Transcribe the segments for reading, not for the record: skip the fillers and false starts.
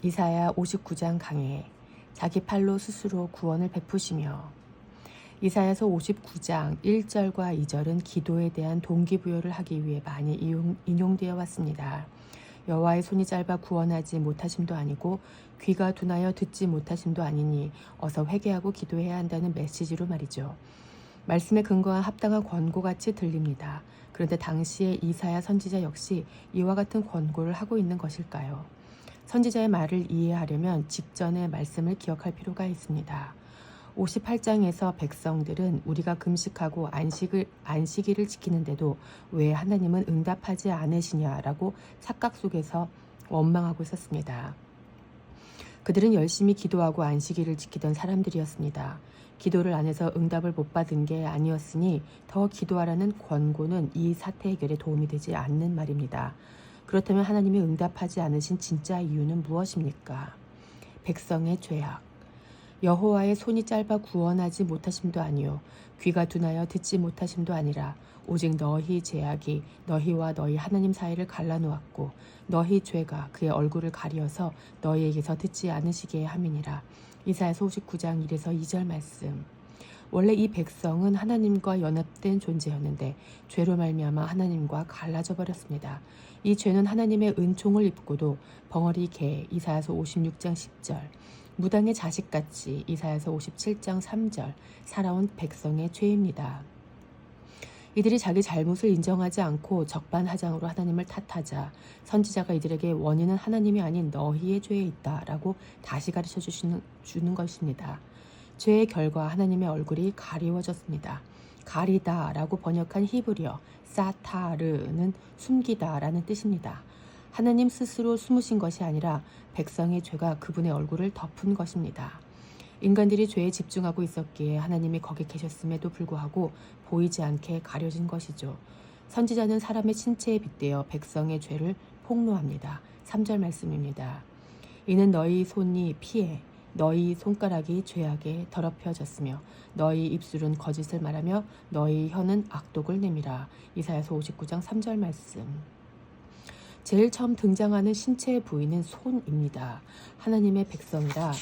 이사야 59장 강해 자기 팔로 스스로 구원을 베푸시며. 이사야서 59장 1절과 2절은 기도에 대한 동기부여를 하기 위해 많이 인용되어 왔습니다. 여호와의 손이 짧아 구원하지 못하심도 아니고 귀가 둔하여 듣지 못하심도 아니니 어서 회개하고 기도해야 한다는 메시지로 말이죠. 말씀에 근거한 합당한 권고같이 들립니다. 그런데 당시의 이사야 선지자 역시 이와 같은 권고를 하고 있는 것일까요? 선지자의 말을 이해하려면 직전의 말씀을 기억할 필요가 있습니다. 58장에서 백성들은 우리가 금식하고 안식일을 지키는데도 왜 하나님은 응답하지 않으시냐라고 착각 속에서 원망하고 있었습니다. 그들은 열심히 기도하고 안식일을 지키던 사람들이었습니다. 기도를 안 해서 응답을 못 받은 게 아니었으니 더 기도하라는 권고는 이 사태 해결에 도움이 되지 않는 말입니다. 그렇다면 하나님이 응답하지 않으신 진짜 이유는 무엇입니까? 백성의 죄악. 여호와의 손이 짧아 구원하지 못하심도 아니요 귀가 둔하여 듣지 못하심도 아니라 오직 너희 죄악이 너희와 너희 하나님 사이를 갈라놓았고 너희 죄가 그의 얼굴을 가리어서 너희에게서 듣지 않으시게 함이니라. 이사야서 59장 1에서 2절 말씀. 원래 이 백성은 하나님과 연합된 존재였는데 죄로 말미암아 하나님과 갈라져 버렸습니다. 이 죄는 하나님의 은총을 입고도 벙어리 개 이사야서 56장 10절, 무당의 자식같이 이사야서 57장 3절 살아온 백성의 죄입니다. 이들이 자기 잘못을 인정하지 않고 적반하장으로 하나님을 탓하자 선지자가 이들에게 원인은 하나님이 아닌 너희의 죄에 있다라고 다시 가르쳐 주는 것입니다. 죄의 결과 하나님의 얼굴이 가리워졌습니다. 가리다라고 번역한 히브리어 사타르는 숨기다라는 뜻입니다. 하나님 스스로 숨으신 것이 아니라 백성의 죄가 그분의 얼굴을 덮은 것입니다. 인간들이 죄에 집중하고 있었기에 하나님이 거기 계셨음에도 불구하고 보이지 않게 가려진 것이죠. 선지자는 사람의 신체에 빗대어 백성의 죄를 폭로합니다. 3절 말씀입니다. 이는 너희 손이 피해 너희 손가락이 죄악에 더럽혀졌으며 너희 입술은 거짓을 말하며 너희 혀는 악독을 내밀어. 이사야서 59장 3절 말씀. 제일 처음 등장하는 신체의 부위는 손입니다. 하나님의 백성이라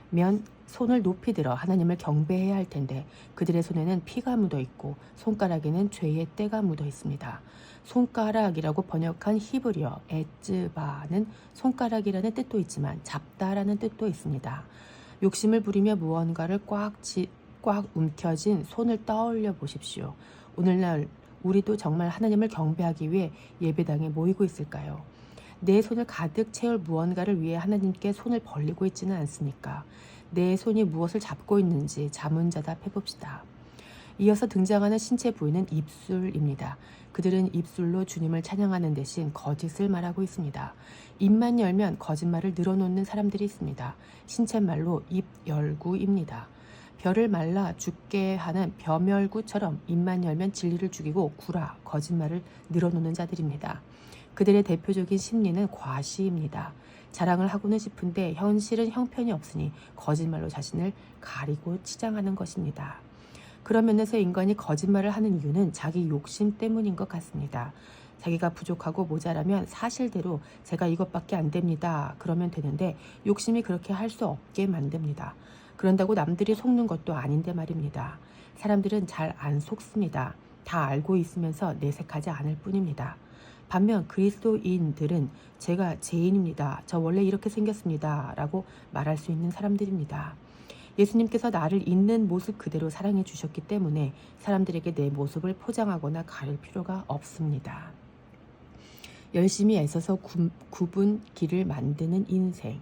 면 손을 높이 들어 하나님을 경배해야 할 텐데 그들의 손에는 피가 묻어 있고 손가락에는 죄의 때가 묻어 있습니다. 손가락이라고 번역한 히브리어 에츠바는 손가락이라는 뜻도 있지만 잡다라는 뜻도 있습니다. 욕심을 부리며 무언가를 꽉 움켜쥔 손을 떠올려 보십시오. 오늘날 우리도 정말 하나님을 경배하기 위해 예배당에 모이고 있을까요? 내 손을 가득 채울 무언가를 위해 하나님께 손을 벌리고 있지는 않습니까? 내 손이 무엇을 잡고 있는지 자문자답 해봅시다. 이어서 등장하는 신체 부위는 입술입니다. 그들은 입술로 주님을 찬양하는 대신 거짓을 말하고 있습니다. 입만 열면 거짓말을 늘어놓는 사람들이 있습니다. 신체말로 입열구입니다. 벼를 말라 죽게 하는 벼멸구처럼 입만 열면 진리를 죽이고 구라, 거짓말을 늘어놓는 자들입니다. 그들의 대표적인 심리는 과시입니다. 자랑을 하고는 싶은데 현실은 형편이 없으니 거짓말로 자신을 가리고 치장하는 것입니다. 그런 면에서 인간이 거짓말을 하는 이유는 자기 욕심 때문인 것 같습니다. 자기가 부족하고 모자라면 사실대로 제가 이것밖에 안 됩니다. 그러면 되는데 욕심이 그렇게 할 수 없게 만듭니다. 그런다고 남들이 속는 것도 아닌데 말입니다. 사람들은 잘 안 속습니다. 다 알고 있으면서 내색하지 않을 뿐입니다. 반면 그리스도인들은 제가 죄인입니다. 저 원래 이렇게 생겼습니다. 라고 말할 수 있는 사람들입니다. 예수님께서 나를 있는 모습 그대로 사랑해 주셨기 때문에 사람들에게 내 모습을 포장하거나 가릴 필요가 없습니다. 열심히 애써서 굽은 길을 만드는 인생.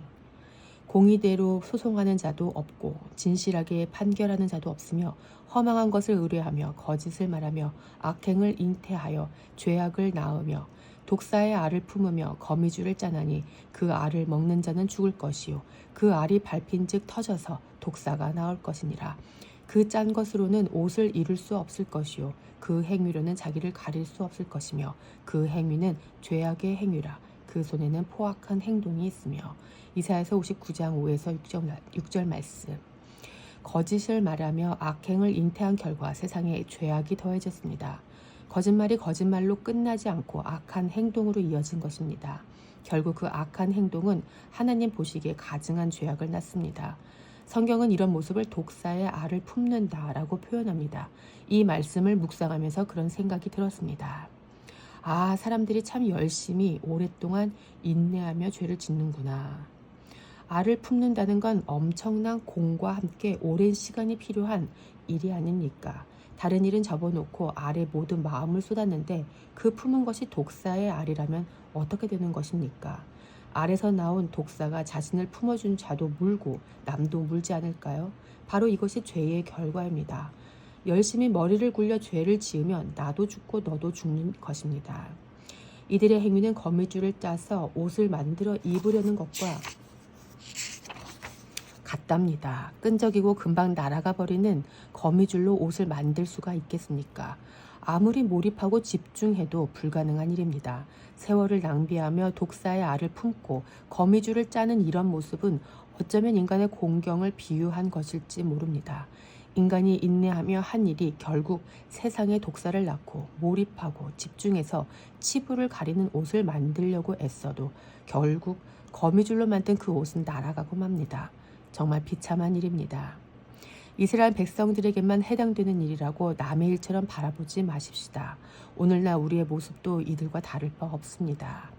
공의대로 소송하는 자도 없고 진실하게 판결하는 자도 없으며 허망한 것을 의뢰하며 거짓을 말하며 악행을 잉태하여 죄악을 낳으며 독사의 알을 품으며 거미줄을 짜나니 그 알을 먹는 자는 죽을 것이요 그 알이 밟힌즉 터져서 독사가 나올 것이니라. 그 짠 것으로는 옷을 이룰 수 없을 것이요 그 행위로는 자기를 가릴 수 없을 것이며 그 행위는 죄악의 행위라. 그 손에는 포악한 행동이 있으며. 이사야서 59장 5에서 6절 말씀. 거짓을 말하며 악행을 잉태한 결과 세상에 죄악이 더해졌습니다. 거짓말이 거짓말로 끝나지 않고 악한 행동으로 이어진 것입니다. 결국 그 악한 행동은 하나님 보시기에 가증한 죄악을 낳습니다. 성경은 이런 모습을 독사의 알을 품는다라고 표현합니다. 이 말씀을 묵상하면서 그런 생각이 들었습니다. 아, 사람들이 참 열심히 오랫동안 인내하며 죄를 짓는구나. 알을 품는다는 건 엄청난 공과 함께 오랜 시간이 필요한 일이 아닙니까? 다른 일은 접어놓고 알에 모든 마음을 쏟았는데 그 품은 것이 독사의 알이라면 어떻게 되는 것입니까? 알에서 나온 독사가 자신을 품어준 자도 물고 남도 물지 않을까요? 바로 이것이 죄의 결과입니다. 열심히 머리를 굴려 죄를 지으면 나도 죽고 너도 죽는 것입니다. 이들의 행위는 거미줄을 짜서 옷을 만들어 입으려는 것과 같답니다. 끈적이고 금방 날아가 버리는 거미줄로 옷을 만들 수가 있겠습니까? 아무리 몰입하고 집중해도 불가능한 일입니다. 세월을 낭비하며 독사의 알을 품고 거미줄을 짜는 이런 모습은 어쩌면 인간의 공경을 비유한 것일지 모릅니다. 인간이 인내하며 한 일이 결국 세상의 독사를 낳고 몰입하고 집중해서 치부를 가리는 옷을 만들려고 애써도 결국 거미줄로 만든 그 옷은 날아가고 맙니다. 정말 비참한 일입니다. 이스라엘 백성들에게만 해당되는 일이라고 남의 일처럼 바라보지 마십시다. 오늘날 우리의 모습도 이들과 다를 바 없습니다.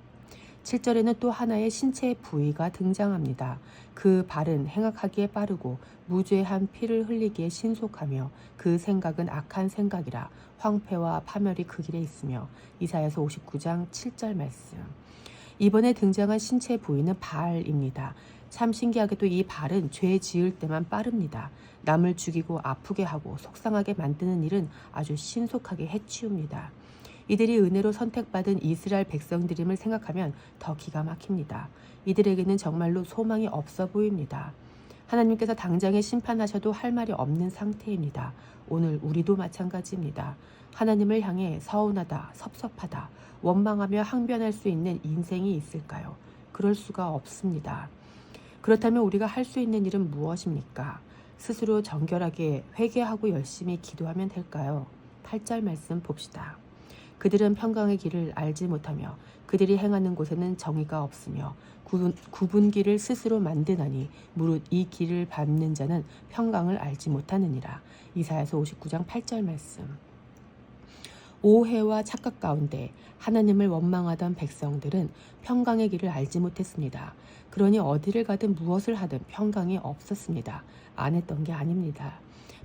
7절에는 또 하나의 신체의 부위가 등장합니다. 그 발은 행악하기에 빠르고 무죄한 피를 흘리기에 신속하며 그 생각은 악한 생각이라 황폐와 파멸이 그 길에 있으며 이사야서 59장 7절 말씀. 이번에 등장한 신체 부위는 발입니다. 참 신기하게도 이 발은 죄 지을 때만 빠릅니다. 남을 죽이고 아프게 하고 속상하게 만드는 일은 아주 신속하게 해치웁니다. 이들이 은혜로 선택받은 이스라엘 백성들임을 생각하면 더 기가 막힙니다. 이들에게는 정말로 소망이 없어 보입니다. 하나님께서 당장에 심판하셔도 할 말이 없는 상태입니다. 오늘 우리도 마찬가지입니다. 하나님을 향해 서운하다, 섭섭하다, 원망하며 항변할 수 있는 인생이 있을까요? 그럴 수가 없습니다. 그렇다면 우리가 할 수 있는 일은 무엇입니까? 스스로 정결하게 회개하고 열심히 기도하면 될까요? 8절 말씀 봅시다. 그들은 평강의 길을 알지 못하며 그들이 행하는 곳에는 정의가 없으며 구분길을 스스로 만드나니 무릇 이 길을 밟는 자는 평강을 알지 못하느니라. 이사야서 59장 8절 말씀. 오해와 착각 가운데 하나님을 원망하던 백성들은 평강의 길을 알지 못했습니다. 그러니 어디를 가든 무엇을 하든 평강이 없었습니다. 안 했던 게 아닙니다.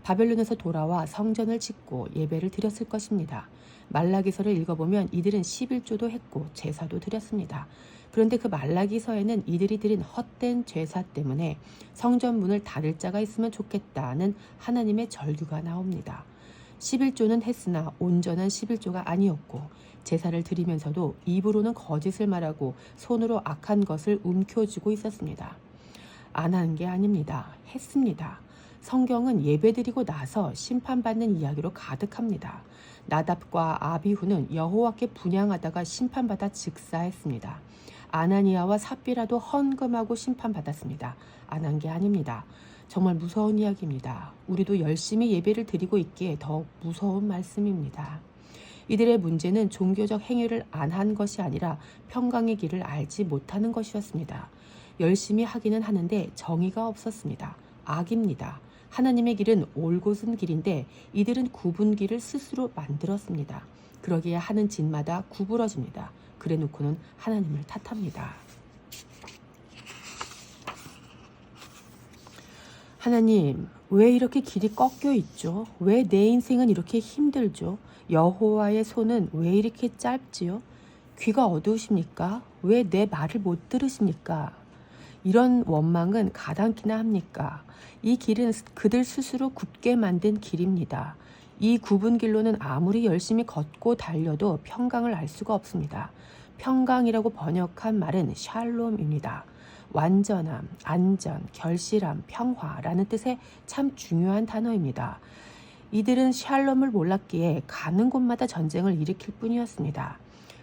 바벨론에서 돌아와 성전을 짓고 예배를 드렸을 것입니다. 말라기서를 읽어보면 이들은 11조도 했고 제사도 드렸습니다. 그런데 그 말라기서에는 이들이 드린 헛된 제사 때문에 성전 문을 닫을 자가 있으면 좋겠다는 하나님의 절규가 나옵니다. 11조는 했으나 온전한 11조가 아니었고 제사를 드리면서도 입으로는 거짓을 말하고 손으로 악한 것을 움켜쥐고 있었습니다. 안 한 게 아닙니다. 했습니다. 성경은 예배드리고 나서 심판받는 이야기로 가득합니다. 나답과 아비후는 여호와께 분향하다가 심판받아 즉사했습니다. 아나니아와 삽비라도 헌금하고 심판받았습니다. 안 한 게 아닙니다. 정말 무서운 이야기입니다. 우리도 열심히 예배를 드리고 있기에 더욱 무서운 말씀입니다. 이들의 문제는 종교적 행위를 안 한 것이 아니라 평강의 길을 알지 못하는 것이었습니다. 열심히 하기는 하는데 정의가 없었습니다. 악입니다. 하나님의 길은 올곧은 길인데 이들은 굽은 길을 스스로 만들었습니다. 그러기에 하는 짓마다 구부러집니다. 그래놓고는 하나님을 탓합니다. 하나님, 왜 이렇게 길이 꺾여 있죠? 왜 내 인생은 이렇게 힘들죠? 여호와의 손은 왜 이렇게 짧지요? 귀가 어두우십니까? 왜 내 말을 못 들으십니까? 이런 원망은 가당키나 합니까? 이 길은 그들 스스로 굽게 만든 길입니다. 이 굽은 길로는 아무리 열심히 걷고 달려도 평강을 알 수가 없습니다. 평강이라고 번역한 말은 샬롬입니다. 완전함, 안전, 결실함, 평화라는 뜻의 참 중요한 단어입니다. 이들은 샬롬을 몰랐기에 가는 곳마다 전쟁을 일으킬 뿐이었습니다.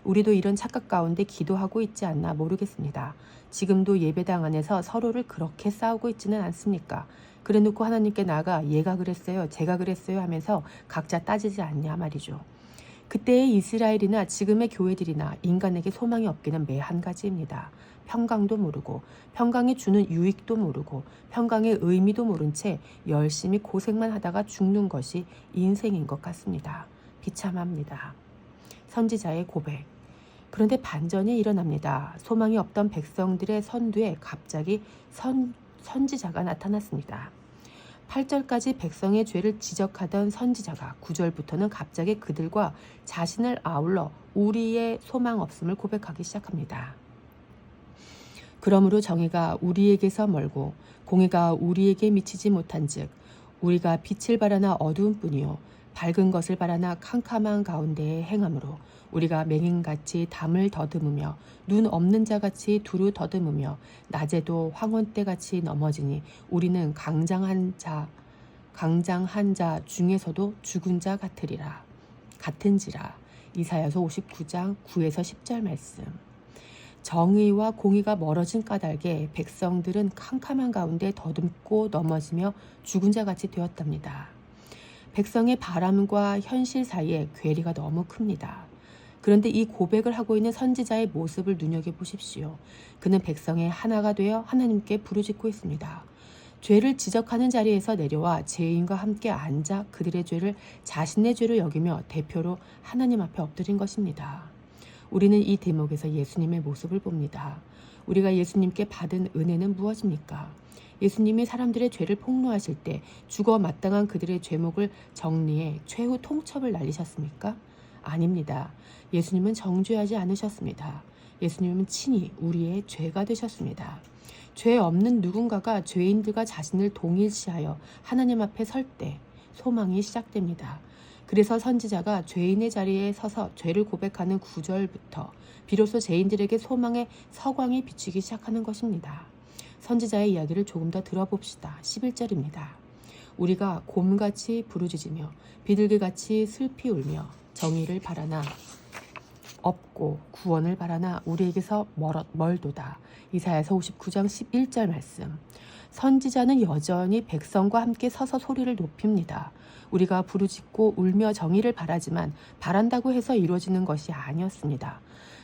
우리도 이런 착각 가운데 기도하고 있지 않나 모르겠습니다. 지금도 예배당 안에서 서로를 그렇게 싸우고 있지는 않습니까? 그래놓고 하나님께 나가 얘가 그랬어요, 제가 그랬어요 하면서 각자 따지지 않냐 말이죠. 그때의 이스라엘이나 지금의 교회들이나 인간에게 소망이 없기는 매 한 가지입니다. 평강도 모르고 평강이 주는 유익도 모르고 평강의 의미도 모른 채 열심히 고생만 하다가 죽는 것이 인생인 것 같습니다. 비참합니다. 선지자의 고백. 그런데 반전이 일어납니다. 소망이 없던 백성들의 선두에 갑자기 선지자가 나타났습니다. 8절까지 백성의 죄를 지적하던 선지자가 9절부터는 갑자기 그들과 자신을 아울러 우리의 소망 없음을 고백하기 시작합니다. 그러므로 정의가 우리에게서 멀고 공의가 우리에게 미치지 못한즉 우리가 빛을 바라나 어두운 뿐이요 밝은 것을 바라나 캄캄한 가운데에 행함으로 우리가 맹인같이 담을 더듬으며 눈 없는 자같이 두루 더듬으며 낮에도 황혼때같이 넘어지니 우리는 강장한 자 중에서도 죽은 자 같은지라. 이사야서 59장 9에서 10절 말씀. 정의와 공의가 멀어진 까닭에 백성들은 캄캄한 가운데 더듬고 넘어지며 죽은 자같이 되었답니다. 백성의 바람과 현실 사이에 괴리가 너무 큽니다. 그런데 이 고백을 하고 있는 선지자의 모습을 눈여겨보십시오. 그는 백성의 하나가 되어 하나님께 부르짖고 있습니다. 죄를 지적하는 자리에서 내려와 죄인과 함께 앉아 그들의 죄를 자신의 죄로 여기며 대표로 하나님 앞에 엎드린 것입니다. 우리는 이 대목에서 예수님의 모습을 봅니다. 우리가 예수님께 받은 은혜는 무엇입니까? 예수님이 사람들의 죄를 폭로하실 때 죽어 마땅한 그들의 죄목을 정리해 최후 통첩을 날리셨습니까? 아닙니다. 예수님은 정죄하지 않으셨습니다. 예수님은 친히 우리의 죄가 되셨습니다. 죄 없는 누군가가 죄인들과 자신을 동일시하여 하나님 앞에 설 때 소망이 시작됩니다. 그래서 선지자가 죄인의 자리에 서서 죄를 고백하는 9절부터 비로소 죄인들에게 소망의 서광이 비추기 시작하는 것입니다. 선지자의 이야기를 조금 더 들어봅시다. 11절입니다. 우리가 곰같이 부르짖으며 비둘기같이 슬피 울며 정의를 바라나 없고 구원을 바라나 우리에게서 멀도다. 이사야서 59장 11절 말씀. 선지자는 여전히 백성과 함께 서서 소리를 높입니다. 우리가 부르짖고 울며 정의를 바라지만 바란다고 해서 이루어지는 것이 아니었습니다.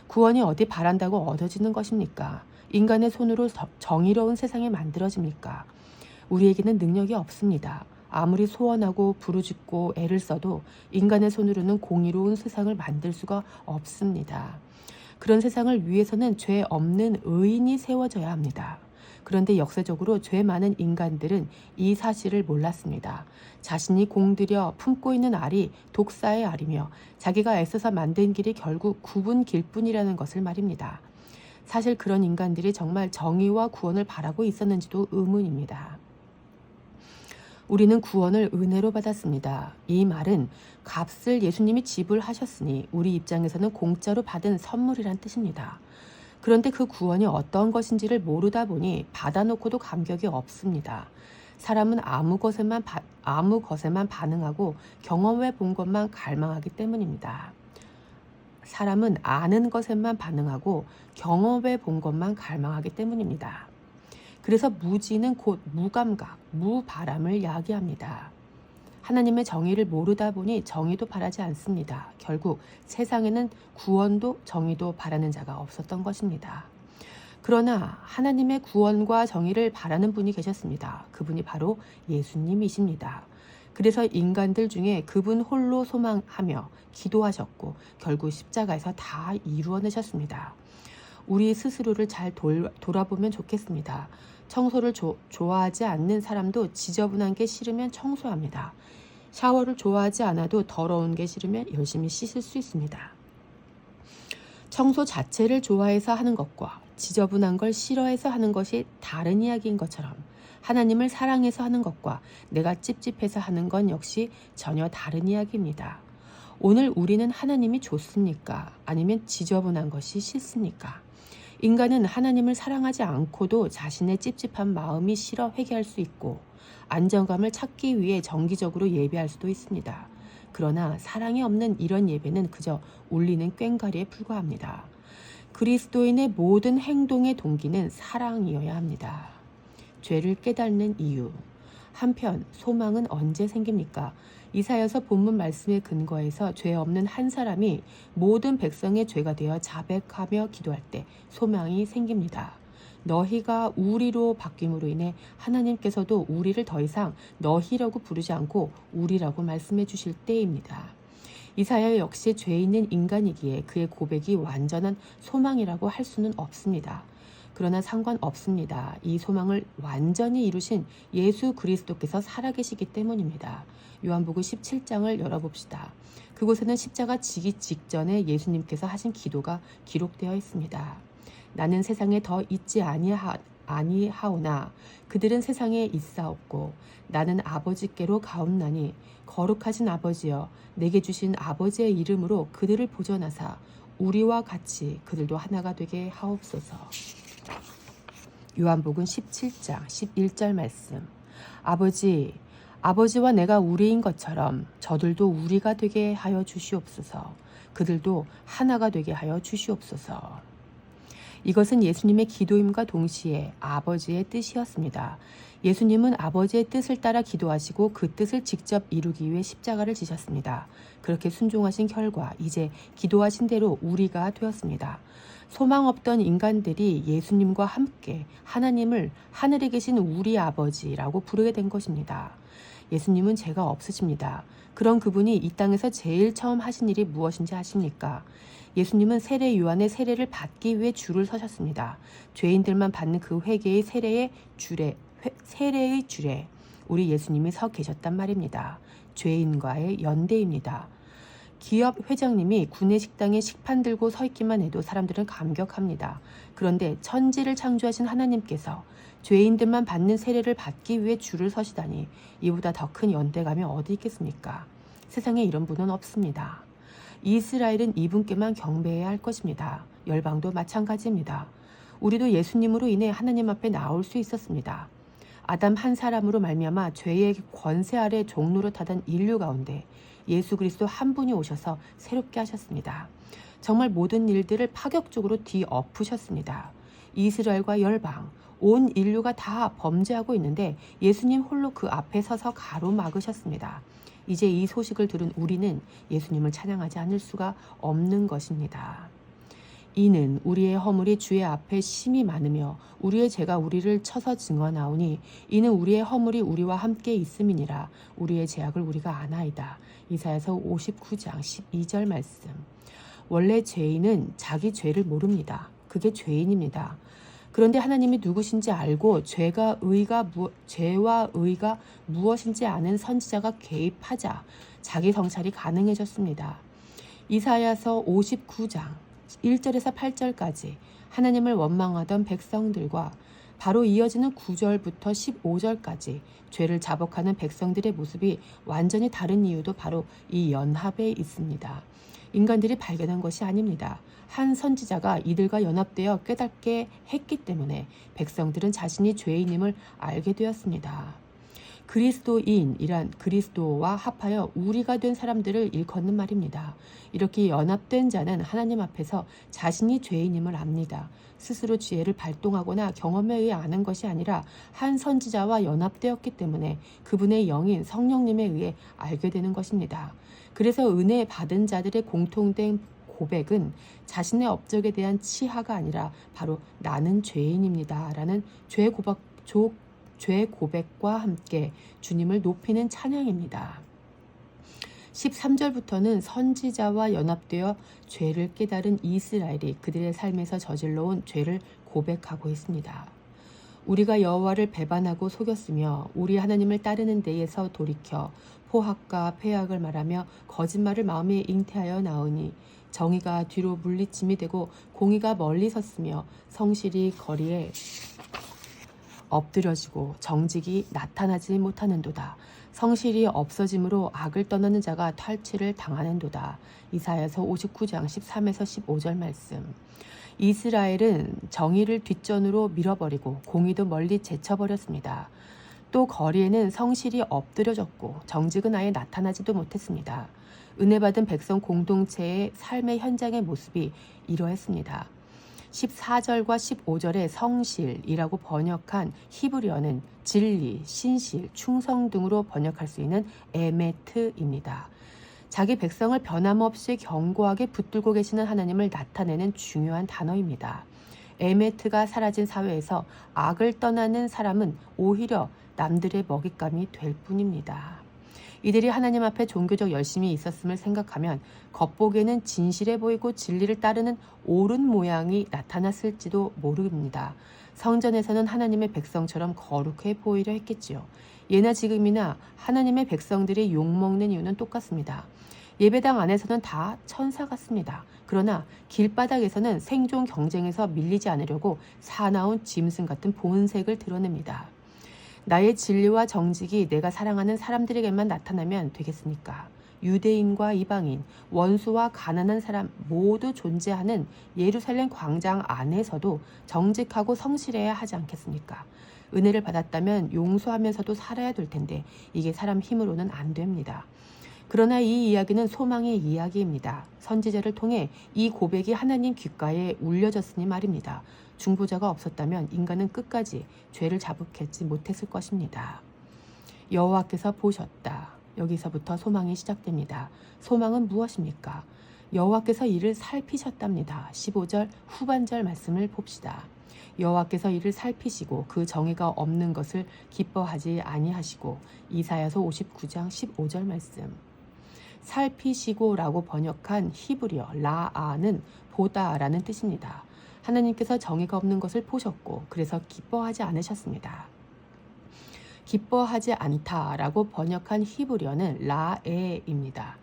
구원이 어디 바란다고 얻어지는 것입니까? 인간의 손으로 정의로운 세상이 만들어집니까? 우리에게는 능력이 없습니다. 아무리 소원하고 부르짖고 애를 써도 인간의 손으로는 공의로운 세상을 만들 수가 없습니다. 그런 세상을 위해서는 죄 없는 의인이 세워져야 합니다. 그런데 역사적으로 죄 많은 인간들은 이 사실을 몰랐습니다. 자신이 공들여 품고 있는 알이 독사의 알이며 자기가 애써서 만든 길이 결국 굽은 길뿐이라는 것을 말입니다. 사실 그런 인간들이 정말 정의와 구원을 바라고 있었는지도 의문입니다. 우리는 구원을 은혜로 받았습니다. 이 말은 값을 예수님이 지불하셨으니 우리 입장에서는 공짜로 받은 선물이란 뜻입니다. 그런데 그 구원이 어떤 것인지를 모르다 보니 받아놓고도 감격이 없습니다. 사람은 아무 것에만 반응하고 경험해 본 것만 갈망하기 때문입니다. 사람은 아는 것에만 반응하고 경험해 본 것만 갈망하기 때문입니다. 그래서 무지는 곧 무감각, 무바람을 야기합니다. 하나님의 정의를 모르다 보니 정의도 바라지 않습니다. 결국 세상에는 구원도 정의도 바라는 자가 없었던 것입니다. 그러나 하나님의 구원과 정의를 바라는 분이 계셨습니다. 그분이 바로 예수님이십니다. 그래서 인간들 중에 그분 홀로 소망하며 기도하셨고 결국 십자가에서 다 이루어내셨습니다. 우리 스스로를 잘 돌아보면 좋겠습니다. 청소를 좋아하지 않는 사람도 지저분한 게 싫으면 청소합니다. 샤워를 좋아하지 않아도 더러운 게 싫으면 열심히 씻을 수 있습니다. 청소 자체를 좋아해서 하는 것과 지저분한 걸 싫어해서 하는 것이 다른 이야기인 것처럼 하나님을 사랑해서 하는 것과 내가 찝찝해서 하는 건 역시 전혀 다른 이야기입니다. 오늘 우리는 하나님이 좋습니까? 아니면 지저분한 것이 싫습니까? 인간은 하나님을 사랑하지 않고도 자신의 찝찝한 마음이 싫어 회개할 수 있고 안정감을 찾기 위해 정기적으로 예배할 수도 있습니다. 그러나 사랑이 없는 이런 예배는 그저 울리는 꽹과리에 불과합니다. 그리스도인의 모든 행동의 동기는 사랑이어야 합니다. 죄를 깨닫는 이유. 한편 소망은 언제 생깁니까? 이사야서 본문 말씀에 근거해서 죄 없는 한 사람이 모든 백성의 죄가 되어 자백하며 기도할 때 소망이 생깁니다. 너희가 우리로 바뀜으로 인해 하나님께서도 우리를 더 이상 너희라고 부르지 않고 우리라고 말씀해 주실 때입니다. 이사야 역시 죄 있는 인간이기에 그의 고백이 완전한 소망이라고 할 수는 없습니다. 그러나 상관없습니다. 이 소망을 완전히 이루신 예수 그리스도께서 살아계시기 때문입니다. 요한복음 17장을 열어봅시다. 그곳에는 십자가 지기 직전에 예수님께서 하신 기도가 기록되어 있습니다. 나는 세상에 더 있지 아니하오나 그들은 세상에 있사옵고 나는 아버지께로 가옵나니 거룩하신 아버지여 내게 주신 아버지의 이름으로 그들을 보전하사 우리와 같이 그들도 하나가 되게 하옵소서. 요한복음 17장 11절 말씀. 아버지와 내가 우리인 것처럼 저들도 우리가 되게 하여 주시옵소서. 그들도 하나가 되게 하여 주시옵소서. 이것은 예수님의 기도임과 동시에 아버지의 뜻이었습니다. 예수님은 아버지의 뜻을 따라 기도하시고 그 뜻을 직접 이루기 위해 십자가를 지셨습니다. 그렇게 순종하신 결과 이제 기도하신 대로 우리가 되었습니다. 소망 없던 인간들이 예수님과 함께 하나님을 하늘에 계신 우리 아버지라고 부르게 된 것입니다. 예수님은 죄가 없으십니다. 그런 그분이 이 땅에서 제일 처음 하신 일이 무엇인지 아십니까? 예수님은 세례 요한의 세례를 받기 위해 줄을 서셨습니다. 죄인들만 받는 그 회개의 세례의 줄에 우리 예수님이 서 계셨단 말입니다. 죄인과의 연대입니다. 기업 회장님이 구내 식당에 식판 들고 서 있기만 해도 사람들은 감격합니다. 그런데 천지를 창조하신 하나님께서 죄인들만 받는 세례를 받기 위해 줄을 서시다니 이보다 더 큰 연대감이 어디 있겠습니까? 세상에 이런 분은 없습니다. 이스라엘은 이분께만 경배해야 할 것입니다. 열방도 마찬가지입니다. 우리도 예수님으로 인해 하나님 앞에 나올 수 있었습니다. 아담 한 사람으로 말미암아 죄의 권세 아래 종노릇하던 인류 가운데 예수 그리스도 한 분이 오셔서 새롭게 하셨습니다. 정말 모든 일들을 파격적으로 뒤엎으셨습니다. 이스라엘과 열방, 온 인류가 다 범죄하고 있는데 예수님 홀로 그 앞에 서서 가로막으셨습니다. 이제 이 소식을 들은 우리는 예수님을 찬양하지 않을 수가 없는 것입니다. 이는 우리의 허물이 주의 앞에 심히 많으며 우리의 죄가 우리를 쳐서 증언하오니 이는 우리의 허물이 우리와 함께 있음이니라. 우리의 죄악을 우리가 아나이다. 이사야서 59장 12절 말씀. 원래 죄인은 자기 죄를 모릅니다. 그게 죄인입니다. 그런데 하나님이 누구신지 알고 죄와 의가 무엇인지 아는 선지자가 개입하자 자기 성찰이 가능해졌습니다. 이사야서 59장 1절에서 8절까지 하나님을 원망하던 백성들과 바로 이어지는 9절부터 15절까지 죄를 자복하는 백성들의 모습이 완전히 다른 이유도 바로 이 연합에 있습니다. 인간들이 발견한 것이 아닙니다. 한 선지자가 이들과 연합되어 깨닫게 했기 때문에 백성들은 자신이 죄인임을 알게 되었습니다. 그리스도인이란 그리스도와 합하여 우리가 된 사람들을 일컫는 말입니다. 이렇게 연합된 자는 하나님 앞에서 자신이 죄인임을 압니다. 스스로 지혜를 발동하거나 경험에 의해 아는 것이 아니라 한 선지자와 연합되었기 때문에 그분의 영인 성령님에 의해 알게 되는 것입니다. 그래서 은혜 받은 자들의 공통된 고백은 자신의 업적에 대한 치하가 아니라 바로 나는 죄인입니다 라는 죄 고백과 함께 주님을 높이는 찬양입니다. 13절부터는 선지자와 연합되어 죄를 깨달은 이스라엘이 그들의 삶에서 저질러온 죄를 고백하고 있습니다. 우리가 여호와를 배반하고 속였으며 우리 하나님을 따르는 데에서 돌이켜 포악과 패악을 말하며 거짓말을 마음에 잉태하여 나오니 정의가 뒤로 물리침이 되고 공의가 멀리 섰으며 성실이 거리에 엎드려지고 정직이 나타나지 못하는도다. 성실이 없어짐으로 악을 떠나는 자가 탈취를 당하는도다. 이사야서 59장 13에서 15절 말씀. 이스라엘은 정의를 뒷전으로 밀어버리고 공의도 멀리 제쳐버렸습니다. 또 거리에는 성실이 엎드려졌고 정직은 아예 나타나지도 못했습니다. 은혜 받은 백성 공동체의 삶의 현장의 모습이 이러했습니다. 14절과 15절의 성실이라고 번역한 히브리어는 진리, 신실, 충성 등으로 번역할 수 있는 에메트입니다. 자기 백성을 변함없이 견고하게 붙들고 계시는 하나님을 나타내는 중요한 단어입니다. 에메트가 사라진 사회에서 악을 떠나는 사람은 오히려 남들의 먹잇감이 될 뿐입니다. 이들이 하나님 앞에 종교적 열심이 있었음을 생각하면 겉보기에는 진실해 보이고 진리를 따르는 옳은 모양이 나타났을지도 모릅니다. 성전에서는 하나님의 백성처럼 거룩해 보이려 했겠지요. 예나 지금이나 하나님의 백성들이 욕먹는 이유는 똑같습니다. 예배당 안에서는 다 천사 같습니다. 그러나 길바닥에서는 생존 경쟁에서 밀리지 않으려고 사나운 짐승 같은 본색을 드러냅니다. 나의 진리와 정직이 내가 사랑하는 사람들에게만 나타나면 되겠습니까? 유대인과 이방인, 원수와 가난한 사람 모두 존재하는 예루살렘 광장 안에서도 정직하고 성실해야 하지 않겠습니까? 은혜를 받았다면 용서하면서도 살아야 될 텐데 이게 사람 힘으로는 안 됩니다. 그러나 이 이야기는 소망의 이야기입니다. 선지자를 통해 이 고백이 하나님 귓가에 울려졌으니 말입니다. 중보자가 없었다면 인간은 끝까지 죄를 자복하지 못했을 것입니다. 여호와께서 보셨다. 여기서부터 소망이 시작됩니다. 소망은 무엇입니까? 여호와께서 이를 살피셨답니다. 15절 후반절 말씀을 봅시다. 여호와께서 이를 살피시고 그 정의가 없는 것을 기뻐하지 아니하시고. 이사야서 59장 15절 말씀. 살피시고라고 번역한 히브리어 라아는 보다라는 뜻입니다. 하나님께서 정의가 없는 것을 보셨고 그래서 기뻐하지 않으셨습니다. 기뻐하지 않다라고 번역한 히브리어는 라에입니다.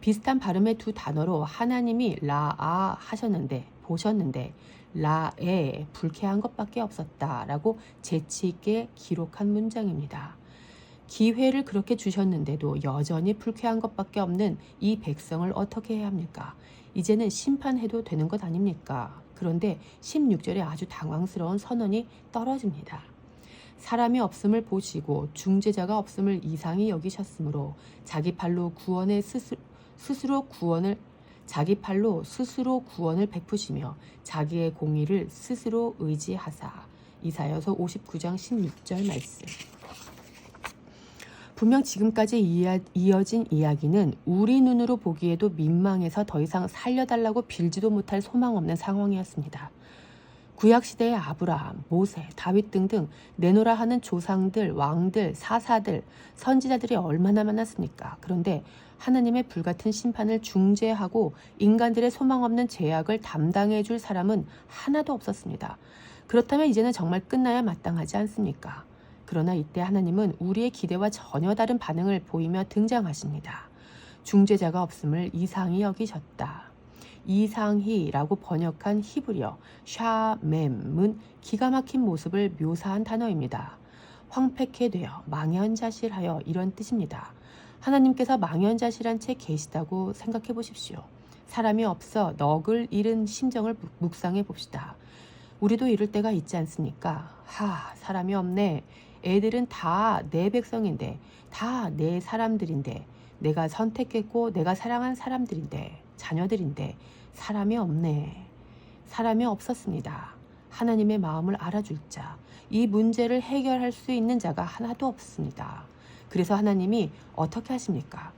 비슷한 발음의 두 단어로 하나님이 라아 하셨는데 보셨는데 라에 불쾌한 것밖에 없었다라고 재치 있게 기록한 문장입니다. 기회를 그렇게 주셨는데도 여전히 불쾌한 것밖에 없는 이 백성을 어떻게 해야 합니까? 이제는 심판해도 되는 것 아닙니까? 그런데 16절에 아주 당황스러운 선언이 떨어집니다. 사람이 없음을 보시고 중재자가 없음을 이상히 여기셨으므로 자기 팔로 스스로 구원을 베푸시며 자기의 공의를 스스로 의지하사. 이사야서 59장 16절 말씀. 분명 지금까지 이어진 이야기는 우리 눈으로 보기에도 민망해서 더 이상 살려달라고 빌지도 못할 소망 없는 상황이었습니다. 구약시대의 아브라함, 모세, 다윗 등등 내노라 하는 조상들, 왕들, 사사들, 선지자들이 얼마나 많았습니까? 그런데 하나님의 불같은 심판을 중재하고 인간들의 소망 없는 죄악을 담당해 줄 사람은 하나도 없었습니다. 그렇다면 이제는 정말 끝나야 마땅하지 않습니까? 그러나 이때 하나님은 우리의 기대와 전혀 다른 반응을 보이며 등장하십니다. 중재자가 없음을 이상히 여기셨다. 이상히라고 번역한 히브리어 샤mem은 기가 막힌 모습을 묘사한 단어입니다. 황폐케 되어 망연자실하여 이런 뜻입니다. 하나님께서 망연자실한 채 계시다고 생각해 보십시오. 사람이 없어 넋을 잃은 심정을 묵상해 봅시다. 우리도 이럴 때가 있지 않습니까? 사람이 없네. 애들은 다 내 백성인데, 다 내 사람들인데, 내가 선택했고 내가 사랑한 사람들인데, 자녀들인데 사람이 없네. 사람이 없었습니다. 하나님의 마음을 알아줄 자, 이 문제를 해결할 수 있는 자가 하나도 없습니다. 그래서 하나님이 어떻게 하십니까?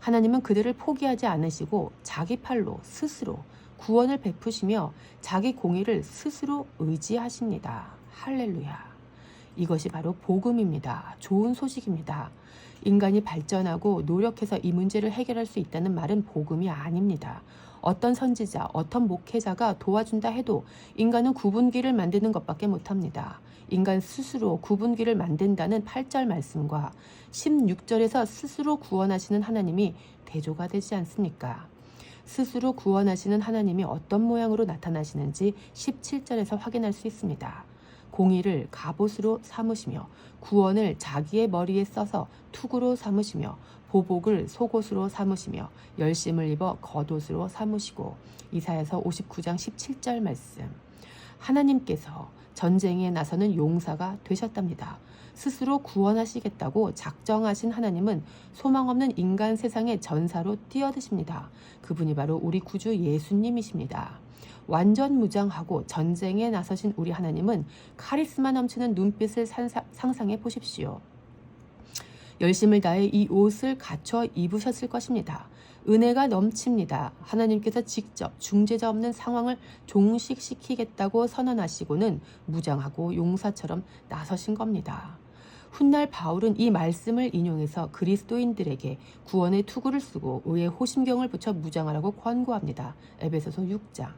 하나님은 그들을 포기하지 않으시고 자기 팔로 스스로 구원을 베푸시며 자기 공의를 스스로 의지하십니다. 할렐루야. 이것이 바로 복음입니다. 좋은 소식입니다. 인간이 발전하고 노력해서 이 문제를 해결할 수 있다는 말은 복음이 아닙니다. 어떤 선지자, 어떤 목회자가 도와준다 해도 인간은 구분기를 만드는 것밖에 못합니다. 인간 스스로 구분기를 만든다는 8절 말씀과 16절에서 스스로 구원하시는 하나님이 대조가 되지 않습니까? 스스로 구원하시는 하나님이 어떤 모양으로 나타나시는지 17절에서 확인할 수 있습니다. 공의를 갑옷으로 삼으시며 구원을 자기의 머리에 써서 투구로 삼으시며 보복을 속옷으로 삼으시며 열심을 입어 겉옷으로 삼으시고. 이사야서 59장 17절 말씀. 하나님께서 전쟁에 나서는 용사가 되셨답니다. 스스로 구원하시겠다고 작정하신 하나님은 소망 없는 인간 세상의 전사로 뛰어드십니다. 그분이 바로 우리 구주 예수님이십니다. 완전 무장하고 전쟁에 나서신 우리 하나님은 카리스마 넘치는 눈빛을 상상해 보십시오. 열심을 다해 이 옷을 갖춰 입으셨을 것입니다. 은혜가 넘칩니다. 하나님께서 직접 중재자 없는 상황을 종식시키겠다고 선언하시고는 무장하고 용사처럼 나서신 겁니다. 훗날 바울은 이 말씀을 인용해서 그리스도인들에게 구원의 투구를 쓰고 의의 호심경을 붙여 무장하라고 권고합니다. 에베소서 6장.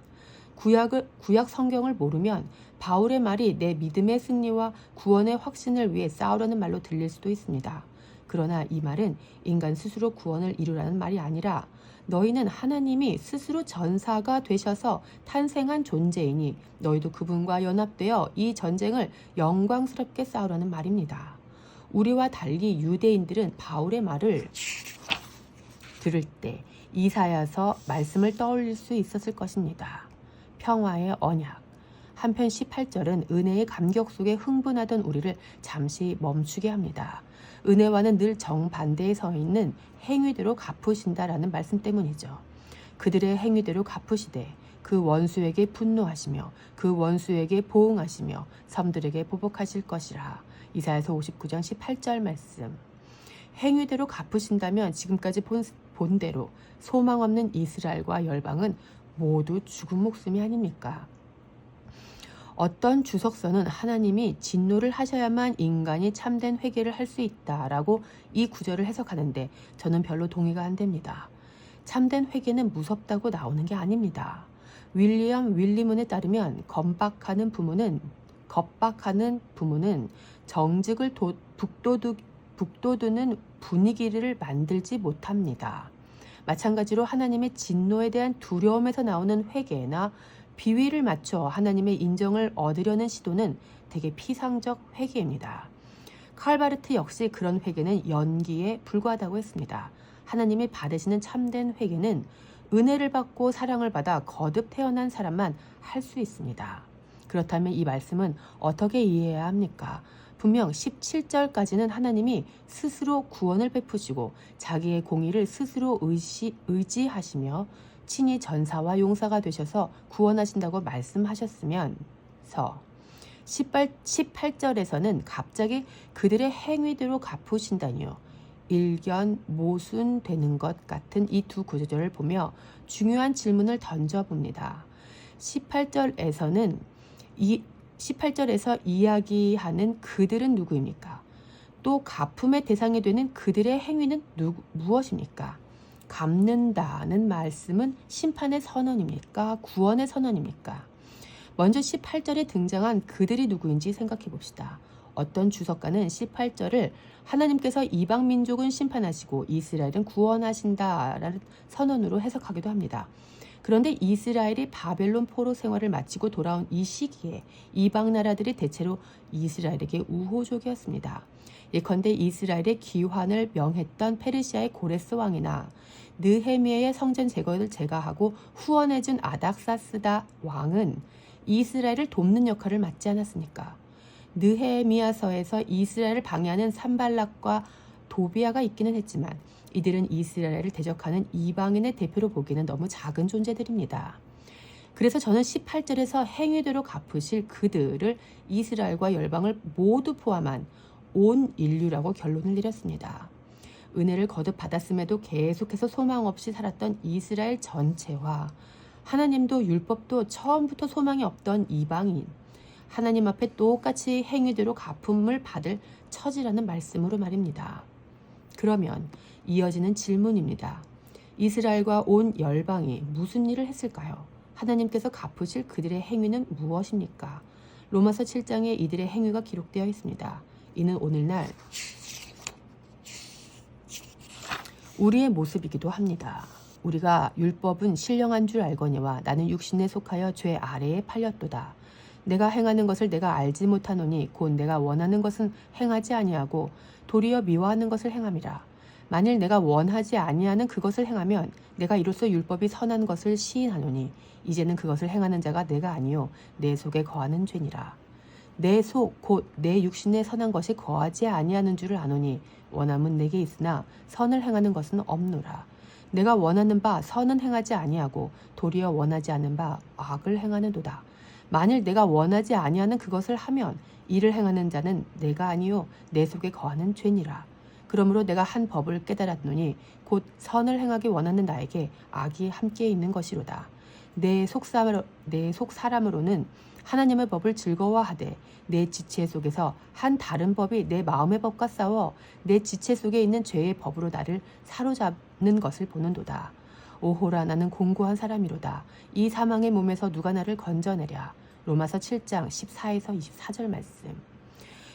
구약 성경을 모르면 바울의 말이 내 믿음의 승리와 구원의 확신을 위해 싸우려는 말로 들릴 수도 있습니다. 그러나 이 말은 인간 스스로 구원을 이루라는 말이 아니라 너희는 하나님이 스스로 전사가 되셔서 탄생한 존재이니 너희도 그분과 연합되어 이 전쟁을 영광스럽게 싸우라는 말입니다. 우리와 달리 유대인들은 바울의 말을 들을 때 이사야서 말씀을 떠올릴 수 있었을 것입니다. 평화의 언약. 한편 18절은 은혜의 감격 속에 흥분하던 우리를 잠시 멈추게 합니다. 은혜와는 늘 정반대에 서 있는 행위대로 갚으신다라는 말씀 때문이죠. 그들의 행위대로 갚으시되 그 원수에게 분노하시며 그 원수에게 보응하시며 섬들에게 보복하실 것이라. 이사야서 59장 18절 말씀. 행위대로 갚으신다면 지금까지 본 대로 소망 없는 이스라엘과 열방은 모두 죽은 목숨이 아닙니까? 어떤 주석서는 하나님이 진노를 하셔야만 인간이 참된 회개를 할 수 있다라고 이 구절을 해석하는데 저는 별로 동의가 안 됩니다. 참된 회개는 무섭다고 나오는 게 아닙니다. 윌리엄 윌리문에 따르면 겁박하는 부모는 정직을 북돋우는 분위기를 만들지 못합니다. 마찬가지로 하나님의 진노에 대한 두려움에서 나오는 회개나 비위를 맞춰 하나님의 인정을 얻으려는 시도는 되게 피상적 회개입니다. 칼바르트 역시 그런 회개는 연기에 불과하다고 했습니다. 하나님이 받으시는 참된 회개는 은혜를 받고 사랑을 받아 거듭 태어난 사람만 할 수 있습니다. 그렇다면 이 말씀은 어떻게 이해해야 합니까? 분명 17절까지는 하나님이 스스로 구원을 베푸시고 자기의 공의를 스스로 의지하시며 친히 전사와 용사가 되셔서 구원하신다고 말씀하셨으면서 18절에서는 갑자기 그들의 행위대로 갚으신다니요. 일견 모순되는 것 같은 이 두 구절을 보며 중요한 질문을 던져봅니다. 18절에서 이야기하는 그들은 누구입니까? 또 갚음의 대상이 되는 그들의 행위는 무엇입니까? 갚는다는 말씀은 심판의 선언입니까? 구원의 선언입니까? 먼저 18절에 등장한 그들이 누구인지 생각해 봅시다. 어떤 주석가는 18절을 하나님께서 이방 민족은 심판하시고 이스라엘은 구원하신다라는 선언으로 해석하기도 합니다. 그런데 이스라엘이 바벨론 포로 생활을 마치고 돌아온 이 시기에 이방 나라들이 대체로 이스라엘에게 우호적이었습니다. 예컨대 이스라엘의 기환을 명했던 페르시아의 고레스 왕이나 느헤미야의 성전 제거를 제거하고 후원해준 아닥사스다 왕은 이스라엘을 돕는 역할을 맡지 않았습니까? 느헤미야서에서 이스라엘을 방해하는 산발락과 도비아가 있기는 했지만 이들은 이스라엘을 대적하는 이방인의 대표로 보기에는 너무 작은 존재들입니다. 그래서 저는 18절에서 행위대로 갚으실 그들을 이스라엘과 열방을 모두 포함한 온 인류라고 결론을 내렸습니다. 은혜를 거듭 받았음에도 계속해서 소망 없이 살았던 이스라엘 전체와 하나님도 율법도 처음부터 소망이 없던 이방인, 하나님 앞에 똑같이 행위대로 갚음을 받을 처지라는 말씀으로 말입니다. 그러면 이어지는 질문입니다. 이스라엘과 온 열방이 무슨 일을 했을까요? 하나님께서 갚으실 그들의 행위는 무엇입니까? 로마서 7장에 이들의 행위가 기록되어 있습니다. 이는 오늘날 우리의 모습이기도 합니다. 우리가 율법은 신령한 줄 알거니와 나는 육신에 속하여 죄 아래에 팔렸도다. 내가 행하는 것을 내가 알지 못하노니 곧 내가 원하는 것은 행하지 아니하고 도리어 미워하는 것을 행함이라. 만일 내가 원하지 아니하는 그것을 행하면 내가 이로써 율법이 선한 것을 시인하노니 이제는 그것을 행하는 자가 내가 아니요 내 속에 거하는 죄니라. 내 속 곧 내 육신에 선한 것이 거하지 아니하는 줄을 아노니 원함은 내게 있으나 선을 행하는 것은 없노라. 내가 원하는 바 선은 행하지 아니하고 도리어 원하지 않는 바 악을 행하는도다. 만일 내가 원하지 아니하는 그것을 하면 이를 행하는 자는 내가 아니요 내 속에 거하는 죄니라. 그러므로 내가 한 법을 깨달았노니 곧 선을 행하기 원하는 나에게 악이 함께 있는 것이로다. 내 속 사람으로는 하나님의 법을 즐거워하되 내 지체 속에서 한 다른 법이 내 마음의 법과 싸워 내 지체 속에 있는 죄의 법으로 나를 사로잡는 것을 보는도다. 오호라 나는 공고한 사람이로다. 이 사망의 몸에서 누가 나를 건져내랴. 로마서 7장 14에서 24절 말씀.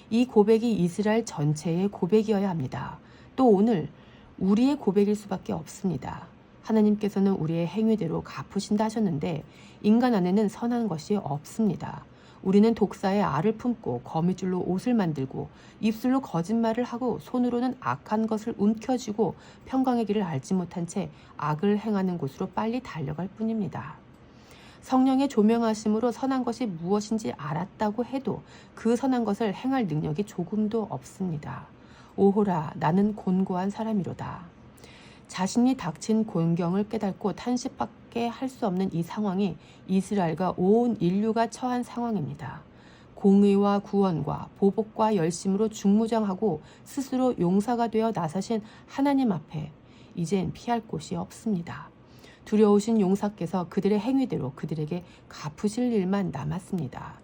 이 고백이 이스라엘 전체의 고백이어야 합니다. 또 오늘 우리의 고백일 수밖에 없습니다. 하나님께서는 우리의 행위대로 갚으신다 하셨는데 인간 안에는 선한 것이 없습니다. 우리는 독사의 알을 품고 거미줄로 옷을 만들고 입술로 거짓말을 하고 손으로는 악한 것을 움켜쥐고 평강의 길을 알지 못한 채 악을 행하는 곳으로 빨리 달려갈 뿐입니다. 성령의 조명하심으로 선한 것이 무엇인지 알았다고 해도 그 선한 것을 행할 능력이 조금도 없습니다. 오호라 나는 곤고한 사람이로다. 자신이 닥친 곤경을 깨닫고 탄식밖에 할 수 없는 이 상황이 이스라엘과 온 인류가 처한 상황입니다. 공의와 구원과 보복과 열심으로 중무장하고 스스로 용사가 되어 나서신 하나님 앞에 이젠 피할 곳이 없습니다. 두려우신 용사께서 그들의 행위대로 그들에게 갚으실 일만 남았습니다.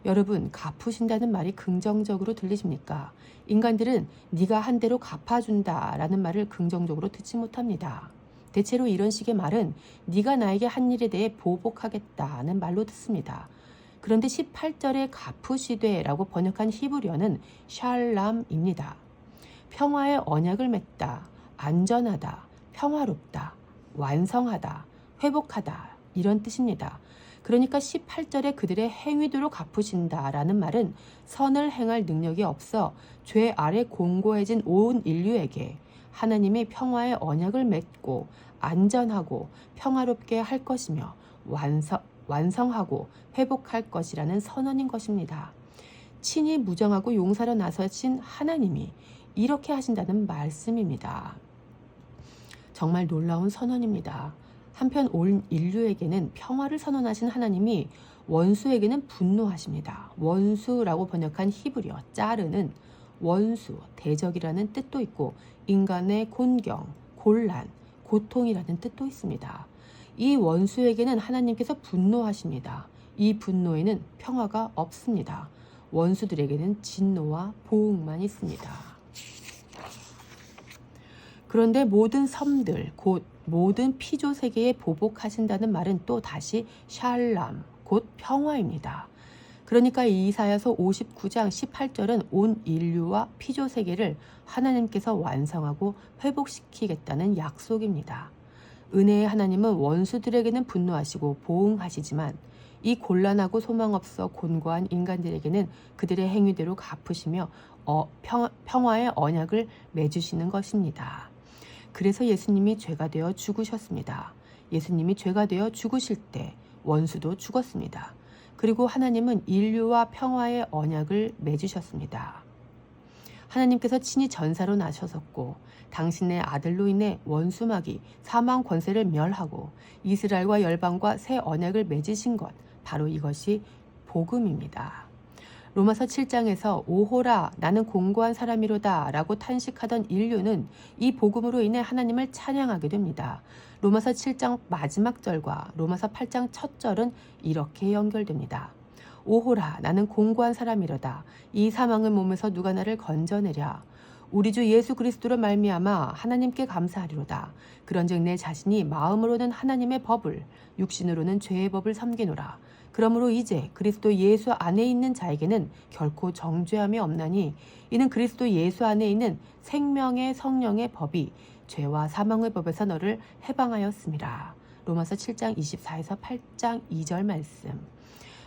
여러분, 갚으신다는 말이 긍정적으로 들리십니까? 인간들은 네가 한 대로 갚아준다 라는 말을 긍정적으로 듣지 못합니다. 대체로 이런 식의 말은 네가 나에게 한 일에 대해 보복하겠다는 말로 듣습니다. 그런데 18절에 갚으시되 라고 번역한 히브리어는 샬람입니다. 평화의 언약을 맺다, 안전하다, 평화롭다, 완성하다, 회복하다 이런 뜻입니다. 그러니까 18절에 그들의 행위대로 갚으신다라는 말은 선을 행할 능력이 없어 죄 아래 공고해진 온 인류에게 하나님이 평화의 언약을 맺고 안전하고 평화롭게 할 것이며 완성하고 회복할 것이라는 선언인 것입니다. 친히 무정하고 용사로 나서신 하나님이 이렇게 하신다는 말씀입니다. 정말 놀라운 선언입니다. 한편 온 인류에게는 평화를 선언하신 하나님이 원수에게는 분노하십니다. 원수라고 번역한 히브리어 짜르는 원수, 대적이라는 뜻도 있고 인간의 곤경, 곤란, 고통이라는 뜻도 있습니다. 이 원수에게는 하나님께서 분노하십니다. 이 분노에는 평화가 없습니다. 원수들에게는 진노와 보응만 있습니다. 그런데 모든 섬들, 곧 모든 피조 세계에 보복하신다는 말은 또 다시 샬람, 곧 평화입니다. 그러니까 이사야서 59장 18절은 온 인류와 피조 세계를 하나님께서 완성하고 회복시키겠다는 약속입니다. 은혜의 하나님은 원수들에게는 분노하시고 보응하시지만 이 곤란하고 소망 없어 곤고한 인간들에게는 그들의 행위대로 갚으시며 평화의 언약을 맺으시는 것입니다. 그래서 예수님이 죄가 되어 죽으셨습니다. 예수님이 죄가 되어 죽으실 때 원수도 죽었습니다. 그리고 하나님은 인류와 평화의 언약을 맺으셨습니다. 하나님께서 친히 전사로 나셔섰고 당신의 아들로 인해 원수마귀 사망 권세를 멸하고 이스라엘과 열방과 새 언약을 맺으신 것, 바로 이것이 복음입니다. 로마서 7장에서 오호라 나는 공고한 사람이로다 라고 탄식하던 인류는 이 복음으로 인해 하나님을 찬양하게 됩니다. 로마서 7장 마지막 절과 로마서 8장 첫 절은 이렇게 연결됩니다. 오호라 나는 공고한 사람이로다. 이 사망의 몸에서 누가 나를 건져내랴. 우리 주 예수 그리스도로 말미암아 하나님께 감사하리로다. 그런즉 내 자신이 마음으로는 하나님의 법을 육신으로는 죄의 법을 섬기노라. 그러므로 이제 그리스도 예수 안에 있는 자에게는 결코 정죄함이 없나니 이는 그리스도 예수 안에 있는 생명의 성령의 법이 죄와 사망의 법에서 너를 해방하였음이라. 로마서 7장 24에서 8장 2절 말씀.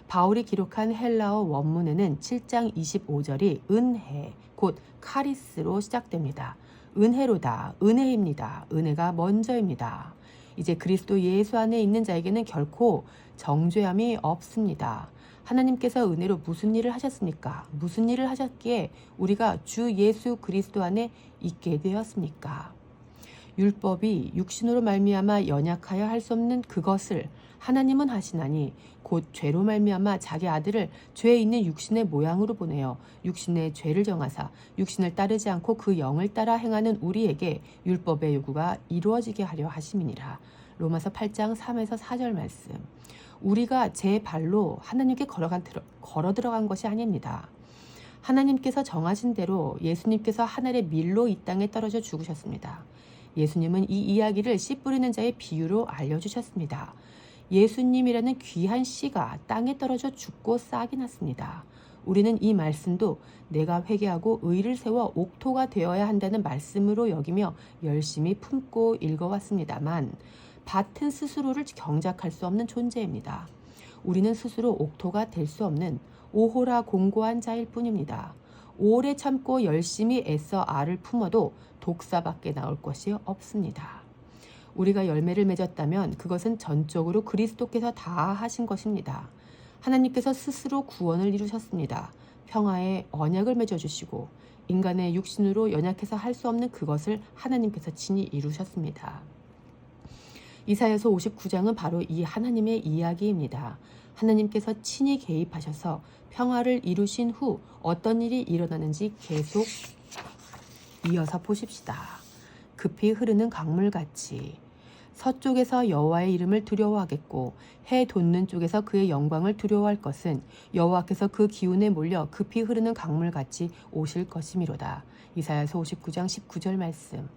바울이 기록한 헬라어 원문에는 7장 25절이 은혜, 곧 카리스로 시작됩니다. 은혜로다, 은혜입니다. 은혜가 먼저입니다. 이제 그리스도 예수 안에 있는 자에게는 결코 정죄함이 없습니다. 하나님께서 은혜로 무슨 일을 하셨습니까? 무슨 일을 하셨기에 우리가 주 예수 그리스도 안에 있게 되었습니까? 율법이 육신으로 말미암아 연약하여 할 수 없는 그것을 하나님은 하시나니 곧 죄로 말미암아 자기 아들을 죄 있는 육신의 모양으로 보내어 육신의 죄를 정하사 육신을 따르지 않고 그 영을 따라 행하는 우리에게 율법의 요구가 이루어지게 하려 하심이니라. 로마서 8장 3에서 4절 말씀. 우리가 제 발로 하나님께 걸어 들어간 것이 아닙니다. 하나님께서 정하신 대로 예수님께서 하늘의 밀로 이 땅에 떨어져 죽으셨습니다. 예수님은 이 이야기를 씨 뿌리는 자의 비유로 알려주셨습니다. 예수님이라는 귀한 씨가 땅에 떨어져 죽고 싹이 났습니다. 우리는 이 말씀도 내가 회개하고 의를 세워 옥토가 되어야 한다는 말씀으로 여기며 열심히 품고 읽어왔습니다만 밭은 스스로를 경작할 수 없는 존재입니다. 우리는 스스로 옥토가 될 수 없는 오호라 공고한 자일 뿐입니다. 오래 참고 열심히 애써 알을 품어도 독사밖에 나올 것이 없습니다. 우리가 열매를 맺었다면 그것은 전적으로 그리스도께서 다 하신 것입니다. 하나님께서 스스로 구원을 이루셨습니다. 평화의 언약을 맺어주시고 인간의 육신으로 연약해서 할 수 없는 그것을 하나님께서 친히 이루셨습니다. 이사야서 59장은 바로 이 하나님의 이야기입니다. 하나님께서 친히 개입하셔서 평화를 이루신 후 어떤 일이 일어나는지 계속 이어서 보십시다. 급히 흐르는 강물같이 서쪽에서 여호와의 이름을 두려워하겠고 해 돋는 쪽에서 그의 영광을 두려워할 것은 여호와께서 그 기운에 몰려 급히 흐르는 강물같이 오실 것이미로다. 이사야서 59장 19절 말씀.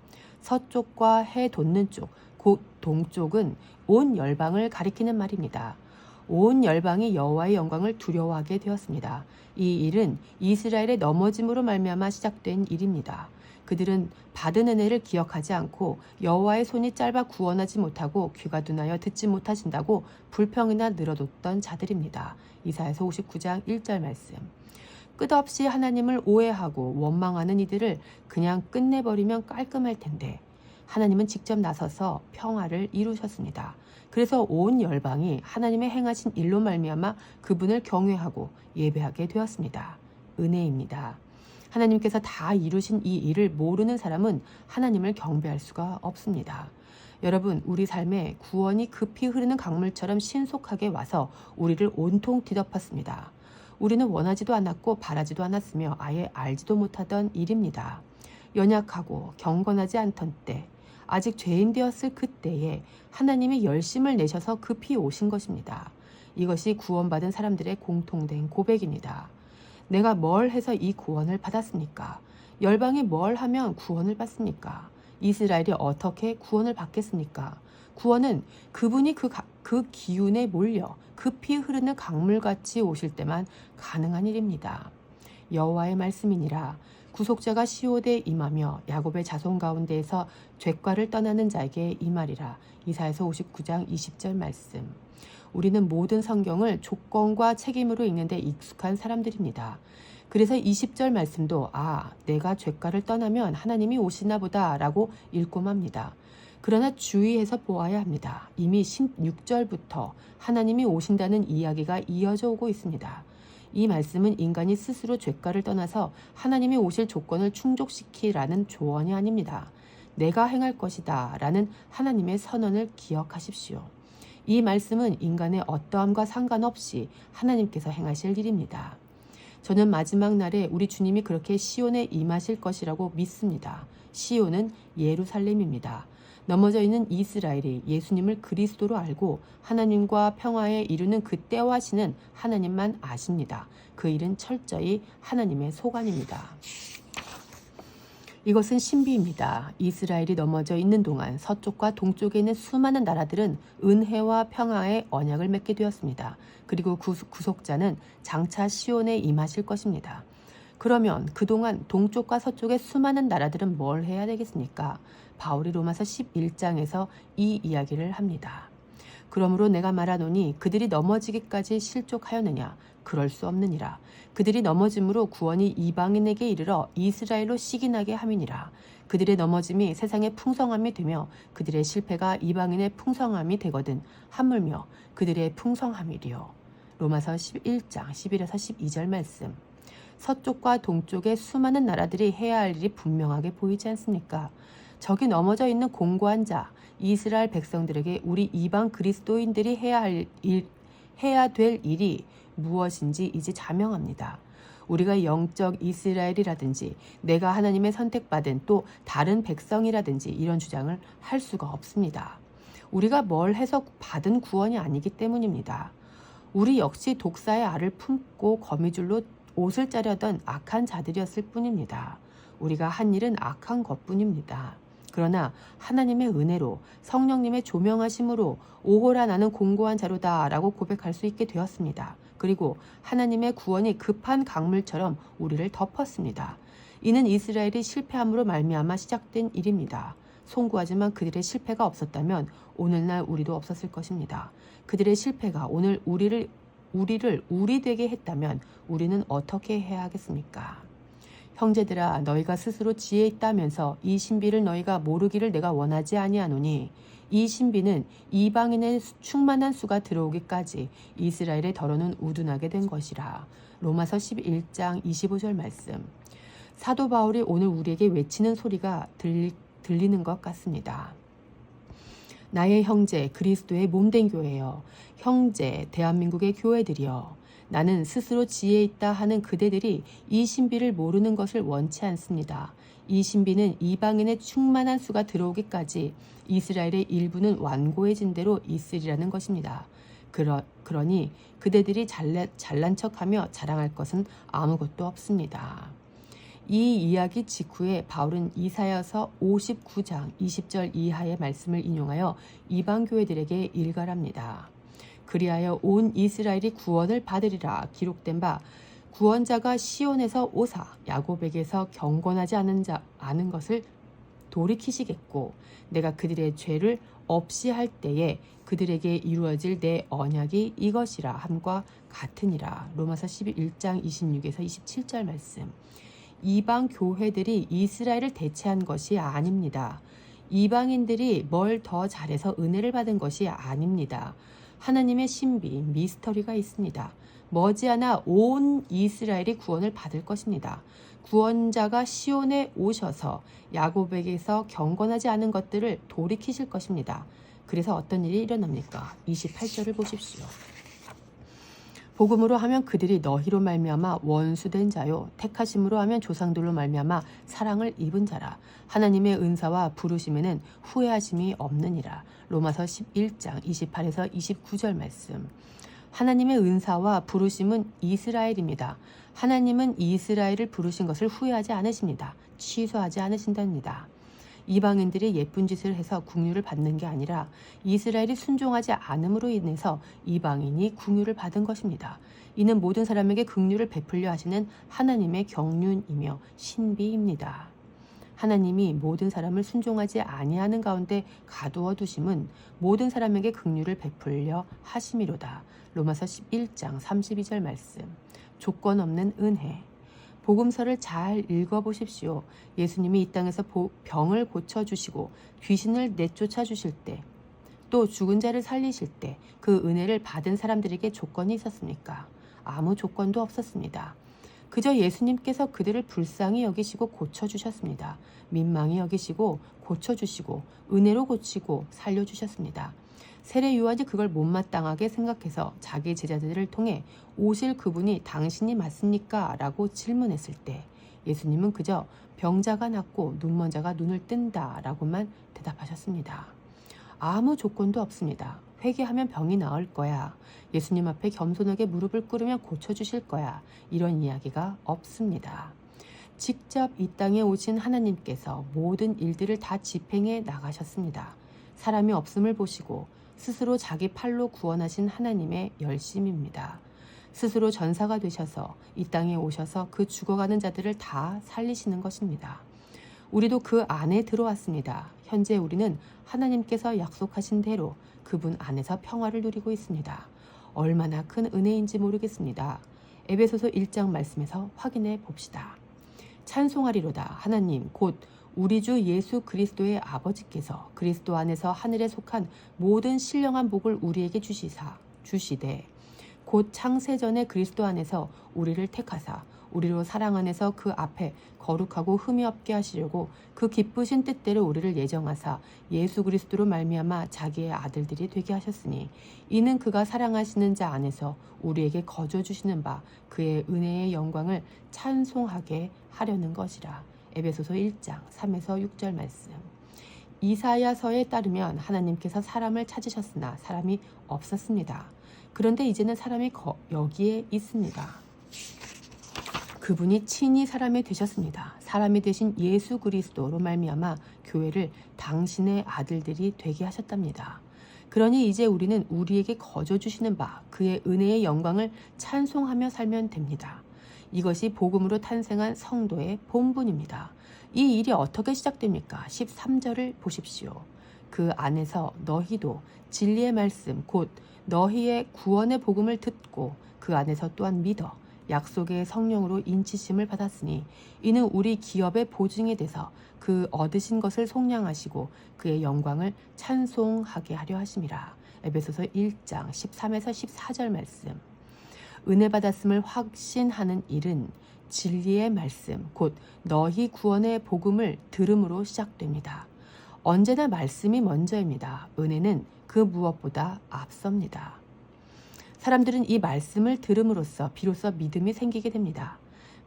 서쪽과 해 돋는 쪽, 곧 동쪽은 온 열방을 가리키는 말입니다. 온 열방이 여호와의 영광을 두려워하게 되었습니다. 이 일은 이스라엘의 넘어짐으로 말미암아 시작된 일입니다. 그들은 받은 은혜를 기억하지 않고 여호와의 손이 짧아 구원하지 못하고 귀가 둔하여 듣지 못하신다고 불평이나 늘어뒀던 자들입니다. 이사야서 59장 1절 말씀. 끝없이 하나님을 오해하고 원망하는 이들을 그냥 끝내버리면 깔끔할 텐데 하나님은 직접 나서서 평화를 이루셨습니다. 그래서 온 열방이 하나님의 행하신 일로 말미암아 그분을 경외하고 예배하게 되었습니다. 은혜입니다. 하나님께서 다 이루신 이 일을 모르는 사람은 하나님을 경배할 수가 없습니다. 여러분, 우리 삶에 구원이 급히 흐르는 강물처럼 신속하게 와서 우리를 온통 뒤덮었습니다. 우리는 원하지도 않았고 바라지도 않았으며 아예 알지도 못하던 일입니다. 연약하고 경건하지 않던 때, 아직 죄인 되었을 그때에 하나님이 열심을 내셔서 급히 오신 것입니다. 이것이 구원받은 사람들의 공통된 고백입니다. 내가 뭘 해서 이 구원을 받았습니까? 열방이 뭘 하면 구원을 받습니까? 이스라엘이 어떻게 구원을 받겠습니까? 구원은 그분이 그 기운에 몰려 급히 흐르는 강물같이 오실 때만 가능한 일입니다. 여호와의 말씀이니라. 구속자가 시온에 임하며 야곱의 자손 가운데에서 죄과를 떠나는 자에게 임하리라. 이사야서 59장 20절 말씀. 우리는 모든 성경을 조건과 책임으로 읽는데 익숙한 사람들입니다. 그래서 20절 말씀도 내가 죄과를 떠나면 하나님이 오시나 보다 라고 읽고 맙니다. 그러나 주의해서 보아야 합니다. 이미 16절부터 하나님이 오신다는 이야기가 이어져 오고 있습니다. 이 말씀은 인간이 스스로 죄과를 떠나서 하나님이 오실 조건을 충족시키라는 조언이 아닙니다. 내가 행할 것이다 라는 하나님의 선언을 기억하십시오. 이 말씀은 인간의 어떠함과 상관없이 하나님께서 행하실 일입니다. 저는 마지막 날에 우리 주님이 그렇게 시온에 임하실 것이라고 믿습니다. 시온은 예루살렘입니다. 넘어져 있는 이스라엘이 예수님을 그리스도로 알고 하나님과 평화에 이르는 그 때와 시는 하나님만 아십니다. 그 일은 철저히 하나님의 소관입니다. 이것은 신비입니다. 이스라엘이 넘어져 있는 동안 서쪽과 동쪽에 있는 수많은 나라들은 은혜와 평화의 언약을 맺게 되었습니다. 그리고 구속자는 장차 시온에 임하실 것입니다. 그러면 그동안 동쪽과 서쪽의 수많은 나라들은 뭘 해야 되겠습니까? 바울이 로마서 11장에서 이 이야기를 합니다. 그러므로 내가 말하노니 그들이 넘어지기까지 실족하였느냐? 그럴 수 없느니라. 그들이 넘어짐으로 구원이 이방인에게 이르러 이스라엘로 시기나게 함이니라. 그들의 넘어짐이 세상의 풍성함이 되며 그들의 실패가 이방인의 풍성함이 되거든 하물며 그들의 풍성함이리요. 로마서 11장 11에서 12절 말씀. 서쪽과 동쪽의 수많은 나라들이 해야 할 일이 분명하게 보이지 않습니까? 저기 넘어져 있는 공고한 자 이스라엘 백성들에게 우리 이방 그리스도인들이 해야 될 일이 무엇인지 이제 자명합니다. 우리가 영적 이스라엘이라든지 내가 하나님의 선택받은 또 다른 백성이라든지 이런 주장을 할 수가 없습니다. 우리가 뭘 해서 받은 구원이 아니기 때문입니다. 우리 역시 독사의 알을 품고 거미줄로 옷을 짜려던 악한 자들이었을 뿐입니다. 우리가 한 일은 악한 것뿐입니다. 그러나 하나님의 은혜로 성령님의 조명하심으로 오호라 나는 공고한 자로다 라고 고백할 수 있게 되었습니다. 그리고 하나님의 구원이 급한 강물처럼 우리를 덮었습니다. 이는 이스라엘이 실패함으로 말미암아 시작된 일입니다. 송구하지만 그들의 실패가 없었다면 오늘날 우리도 없었을 것입니다. 그들의 실패가 오늘 우리를 우리 되게 했다면 우리는 어떻게 해야 하겠습니까? 형제들아 너희가 스스로 지혜 있다면서 이 신비를 너희가 모르기를 내가 원하지 아니하노니 이 신비는 이방인의 충만한 수가 들어오기까지 이스라엘의 더러는 우둔하게 된 것이라. 로마서 11장 25절 말씀. 사도 바울이 오늘 우리에게 외치는 소리가 들리는 것 같습니다. 나의 형제 그리스도의 몸된 교회여, 형제 대한민국의 교회들이여, 나는 스스로 지혜 있다 하는 그대들이 이 신비를 모르는 것을 원치 않습니다. 이 신비는 이방인의 충만한 수가 들어오기까지 이스라엘의 일부는 완고해진 대로 있으리라는 것입니다. 그러니 그대들이 잘난 척하며 자랑할 것은 아무것도 없습니다. 이 이야기 직후에 바울은 이사야서 59장 20절 이하의 말씀을 인용하여 이방 교회들에게 일갈합니다. 그리하여 온 이스라엘이 구원을 받으리라 기록된 바 구원자가 시온에서 오사 야곱에게서 경건하지 않은 것을 돌이키시겠고 내가 그들의 죄를 없이 할 때에 그들에게 이루어질 내 언약이 이것이라 함과 같으니라. 로마서 11장 26에서 27절 말씀. 이방 교회들이 이스라엘을 대체한 것이 아닙니다. 이방인들이 뭘 더 잘해서 은혜를 받은 것이 아닙니다. 하나님의 신비, 미스터리가 있습니다. 머지않아 온 이스라엘이 구원을 받을 것입니다. 구원자가 시온에 오셔서 야곱에게서 경건하지 않은 것들을 돌이키실 것입니다. 그래서 어떤 일이 일어납니까? 28절을 보십시오. 복음으로 하면 그들이 너희로 말미암아 원수된 자요 택하심으로 하면 조상들로 말미암아 사랑을 입은 자라. 하나님의 은사와 부르심에는 후회하심이 없느니라. 로마서 11장 28에서 29절 말씀. 하나님의 은사와 부르심은 이스라엘입니다. 하나님은 이스라엘을 부르신 것을 후회하지 않으십니다. 취소하지 않으신답니다. 이방인들이 예쁜 짓을 해서 긍휼을 받는 게 아니라 이스라엘이 순종하지 않음으로 인해서 이방인이 긍휼을 받은 것입니다. 이는 모든 사람에게 긍휼을 베풀려 하시는 하나님의 경륜이며 신비입니다. 하나님이 모든 사람을 순종하지 아니하는 가운데 가두어 두심은 모든 사람에게 긍휼을 베풀려 하심이로다. 로마서 11장 32절 말씀. 조건 없는 은혜. 복음서를 잘 읽어보십시오. 예수님이 이 땅에서 병을 고쳐주시고 귀신을 내쫓아 주실 때, 또 죽은 자를 살리실 때 그 은혜를 받은 사람들에게 조건이 있었습니까? 아무 조건도 없었습니다. 그저 예수님께서 그들을 불쌍히 여기시고 고쳐주셨습니다. 민망히 여기시고 고쳐주시고 은혜로 고치고 살려주셨습니다. 세례 요한이 그걸 못마땅하게 생각해서 자기 제자들을 통해 오실 그분이 당신이 맞습니까? 라고 질문했을 때 예수님은 그저 병자가 낫고 눈먼 자가 눈을 뜬다 라고만 대답하셨습니다. 아무 조건도 없습니다. 회개하면 병이 나을 거야. 예수님 앞에 겸손하게 무릎을 꿇으면 고쳐주실 거야. 이런 이야기가 없습니다. 직접 이 땅에 오신 하나님께서 모든 일들을 다 집행해 나가셨습니다. 사람이 없음을 보시고 스스로 자기 팔로 구원하신 하나님의 열심입니다. 스스로 전사가 되셔서 이 땅에 오셔서 그 죽어가는 자들을 다 살리시는 것입니다. 우리도 그 안에 들어왔습니다. 현재 우리는 하나님께서 약속하신 대로 그분 안에서 평화를 누리고 있습니다. 얼마나 큰 은혜인지 모르겠습니다. 에베소서 1장 말씀에서 확인해 봅시다. 찬송하리로다. 하나님 곧 우리 주 예수 그리스도의 아버지께서 그리스도 안에서 하늘에 속한 모든 신령한 복을 우리에게 주시되 곧 창세전에 그리스도 안에서 우리를 택하사 우리로 사랑 안에서 그 앞에 거룩하고 흠이 없게 하시려고 그 기쁘신 뜻대로 우리를 예정하사 예수 그리스도로 말미암아 자기의 아들들이 되게 하셨으니 이는 그가 사랑하시는 자 안에서 우리에게 거저 주시는 바 그의 은혜의 영광을 찬송하게 하려는 것이라. 에베소서 1장 3에서 6절 말씀. 이사야서에 따르면 하나님께서 사람을 찾으셨으나 사람이 없었습니다. 그런데 이제는 사람이 여기에 있습니다. 그분이 친히 사람이 되셨습니다. 사람이 되신 예수 그리스도로 말미암아 교회를 당신의 아들들이 되게 하셨답니다. 그러니 이제 우리는 우리에게 거저 주시는 바 그의 은혜의 영광을 찬송하며 살면 됩니다. 이것이 복음으로 탄생한 성도의 본분입니다. 이 일이 어떻게 시작됩니까? 13절을 보십시오. 그 안에서 너희도 진리의 말씀 곧 너희의 구원의 복음을 듣고 그 안에서 또한 믿어 약속의 성령으로 인치심을 받았으니 이는 우리 기업의 보증이 돼서 그 얻으신 것을 속량하시고 그의 영광을 찬송하게 하려 하심이라. 에베소서 1장 13에서 14절 말씀. 은혜 받았음을 확신하는 일은 진리의 말씀 곧 너희 구원의 복음을 들음으로 시작됩니다. 언제나 말씀이 먼저입니다. 은혜는 그 무엇보다 앞섭니다. 사람들은 이 말씀을 들음으로써 비로소 믿음이 생기게 됩니다.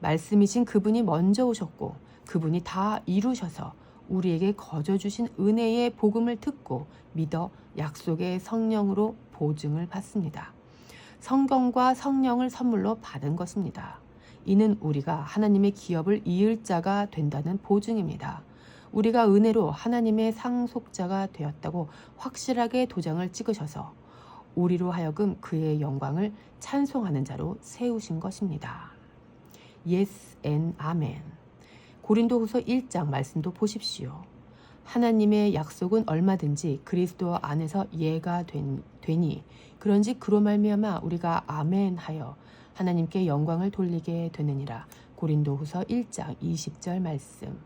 말씀이신 그분이 먼저 오셨고 그분이 다 이루셔서 우리에게 거저 주신 은혜의 복음을 듣고 믿어 약속의 성령으로 보증을 받습니다. 성경과 성령을 선물로 받은 것입니다. 이는 우리가 하나님의 기업을 이을 자가 된다는 보증입니다. 우리가 은혜로 하나님의 상속자가 되었다고 확실하게 도장을 찍으셔서 우리로 하여금 그의 영광을 찬송하는 자로 세우신 것입니다. Yes and Amen. 고린도후서 1장 말씀도 보십시오. 하나님의 약속은 얼마든지 그리스도 안에서 예가 되니 그런지 그로 말미암아 우리가 아멘 하여 하나님께 영광을 돌리게 되느니라. 고린도후서 1장 20절 말씀.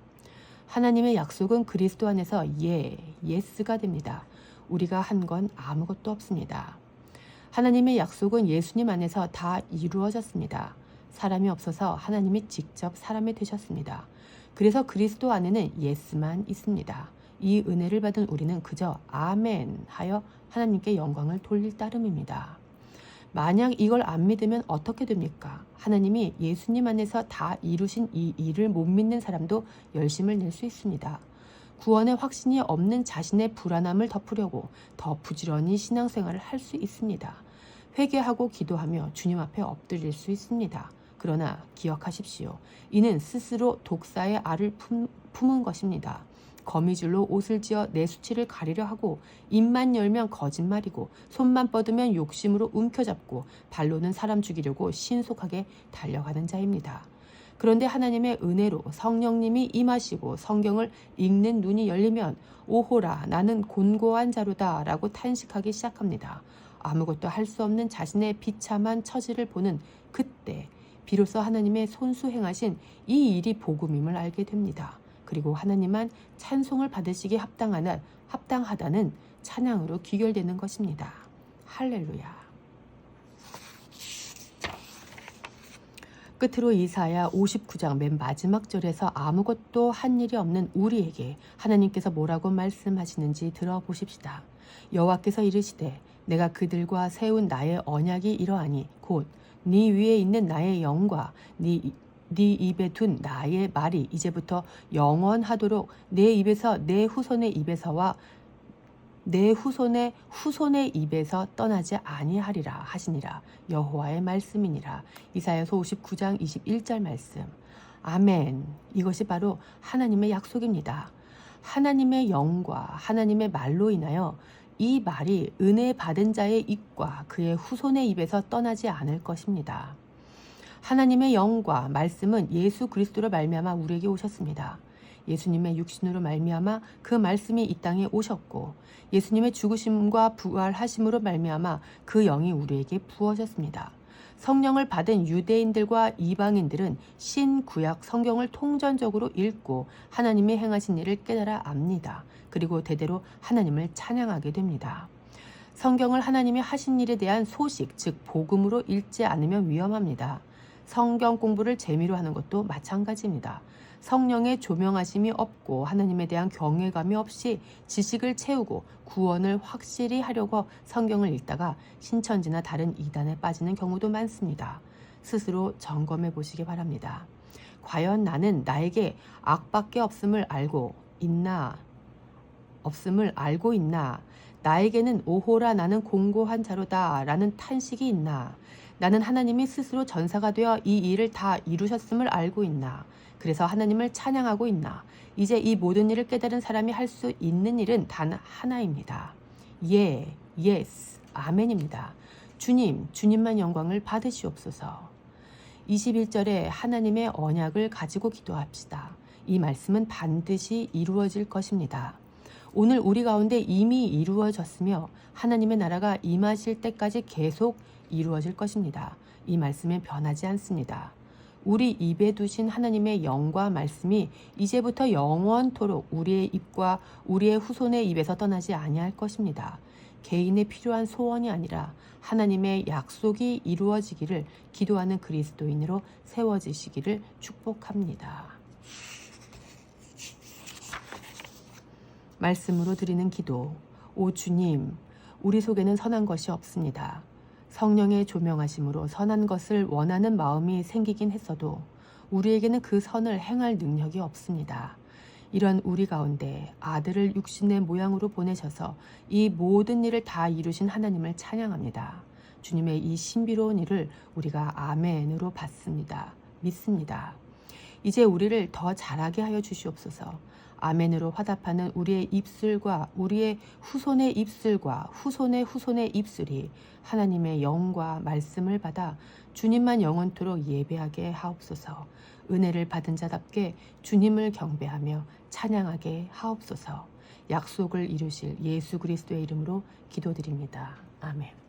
하나님의 약속은 그리스도 안에서 예스가 됩니다. 우리가 한 건 아무것도 없습니다. 하나님의 약속은 예수님 안에서 다 이루어졌습니다. 사람이 없어서 하나님이 직접 사람이 되셨습니다. 그래서 그리스도 안에는 예스만 있습니다. 이 은혜를 받은 우리는 그저 아멘 하여 하나님께 영광을 돌릴 따름입니다. 만약 이걸 안 믿으면 어떻게 됩니까? 하나님이 예수님 안에서 다 이루신 이 일을 못 믿는 사람도 열심을 낼 수 있습니다. 구원의 확신이 없는 자신의 불안함을 덮으려고 더 부지런히 신앙생활을 할 수 있습니다. 회개하고 기도하며 주님 앞에 엎드릴 수 있습니다. 그러나 기억하십시오. 이는 스스로 독사의 알을 품은 것입니다. 거미줄로 옷을 지어 내 수치를 가리려 하고 입만 열면 거짓말이고 손만 뻗으면 욕심으로 움켜잡고 발로는 사람 죽이려고 신속하게 달려가는 자입니다. 그런데 하나님의 은혜로 성령님이 임하시고 성경을 읽는 눈이 열리면 오호라 나는 곤고한 자로다 라고 탄식하기 시작합니다. 아무것도 할 수 없는 자신의 비참한 처지를 보는 그때 비로소 하나님의 손수 행하신 이 일이 복음임을 알게 됩니다. 그리고 하나님만 찬송을 받으시기에 합당하다는 찬양으로 귀결되는 것입니다. 할렐루야. 끝으로 이사야 59장 맨 마지막 절에서 아무것도 한 일이 없는 우리에게 하나님께서 뭐라고 말씀하시는지 들어보십시다. 여호와께서 이르시되 내가 그들과 세운 나의 언약이 이러하니 곧 네 위에 있는 나의 영과 네 입에 둔 나의 말이 이제부터 영원하도록 내 입에서 내 후손의 입에서와 내 후손의 입에서 떠나지 아니하리라 하시니라. 여호와의 말씀이니라. 이사야서 59장 21절 말씀. 아멘. 이것이 바로 하나님의 약속입니다. 하나님의 영과 하나님의 말로 인하여 이 말이 은혜 받은 자의 입과 그의 후손의 입에서 떠나지 않을 것입니다. 하나님의 영과 말씀은 예수 그리스도로 말미암아 우리에게 오셨습니다. 예수님의 육신으로 말미암아 그 말씀이 이 땅에 오셨고 예수님의 죽으심과 부활하심으로 말미암아 그 영이 우리에게 부어졌습니다. 성령을 받은 유대인들과 이방인들은 신구약 성경을 통전적으로 읽고 하나님이 행하신 일을 깨달아 압니다. 그리고 대대로 하나님을 찬양하게 됩니다. 성경을 하나님이 하신 일에 대한 소식, 즉 복음으로 읽지 않으면 위험합니다. 성경 공부를 재미로 하는 것도 마찬가지입니다. 성령의 조명하심이 없고 하나님에 대한 경외감이 없이 지식을 채우고 구원을 확실히 하려고 성경을 읽다가 신천지나 다른 이단에 빠지는 경우도 많습니다. 스스로 점검해 보시기 바랍니다. 과연 나는 나에게 악밖에 없음을 알고 있나? 나에게는 오호라 나는 공고한 자로다 라는 탄식이 있나? 나는 하나님이 스스로 전사가 되어 이 일을 다 이루셨음을 알고 있나? 그래서 하나님을 찬양하고 있나? 이제 이 모든 일을 깨달은 사람이 할 수 있는 일은 단 하나입니다. 예스, 아멘입니다. 주님만 영광을 받으시옵소서. 21절에 하나님의 언약을 가지고 기도합시다. 이 말씀은 반드시 이루어질 것입니다. 오늘 우리 가운데 이미 이루어졌으며 하나님의 나라가 임하실 때까지 계속 이루어질 것입니다. 이 말씀은 변하지 않습니다. 우리 입에 두신 하나님의 영과 말씀이 이제부터 영원토록 우리의 입과 우리의 후손의 입에서 떠나지 아니할 것입니다. 개인의 필요한 소원이 아니라 하나님의 약속이 이루어지기를 기도하는 그리스도인으로 세워지시기를 축복합니다. 말씀으로 드리는 기도. 오 주님, 우리 속에는 선한 것이 없습니다. 성령의 조명하심으로 선한 것을 원하는 마음이 생기긴 했어도 우리에게는 그 선을 행할 능력이 없습니다. 이런 우리 가운데 아들을 육신의 모양으로 보내셔서 이 모든 일을 다 이루신 하나님을 찬양합니다. 주님의 이 신비로운 일을 우리가 아멘으로 받습니다. 믿습니다. 이제 우리를 더 잘하게 하여 주시옵소서. 아멘으로 화답하는 우리의 입술과 우리의 후손의 입술과 후손의 후손의 입술이 하나님의 영과 말씀을 받아 주님만 영원토록 예배하게 하옵소서. 은혜를 받은 자답게 주님을 경배하며 찬양하게 하옵소서. 약속을 이루실 예수 그리스도의 이름으로 기도드립니다. 아멘.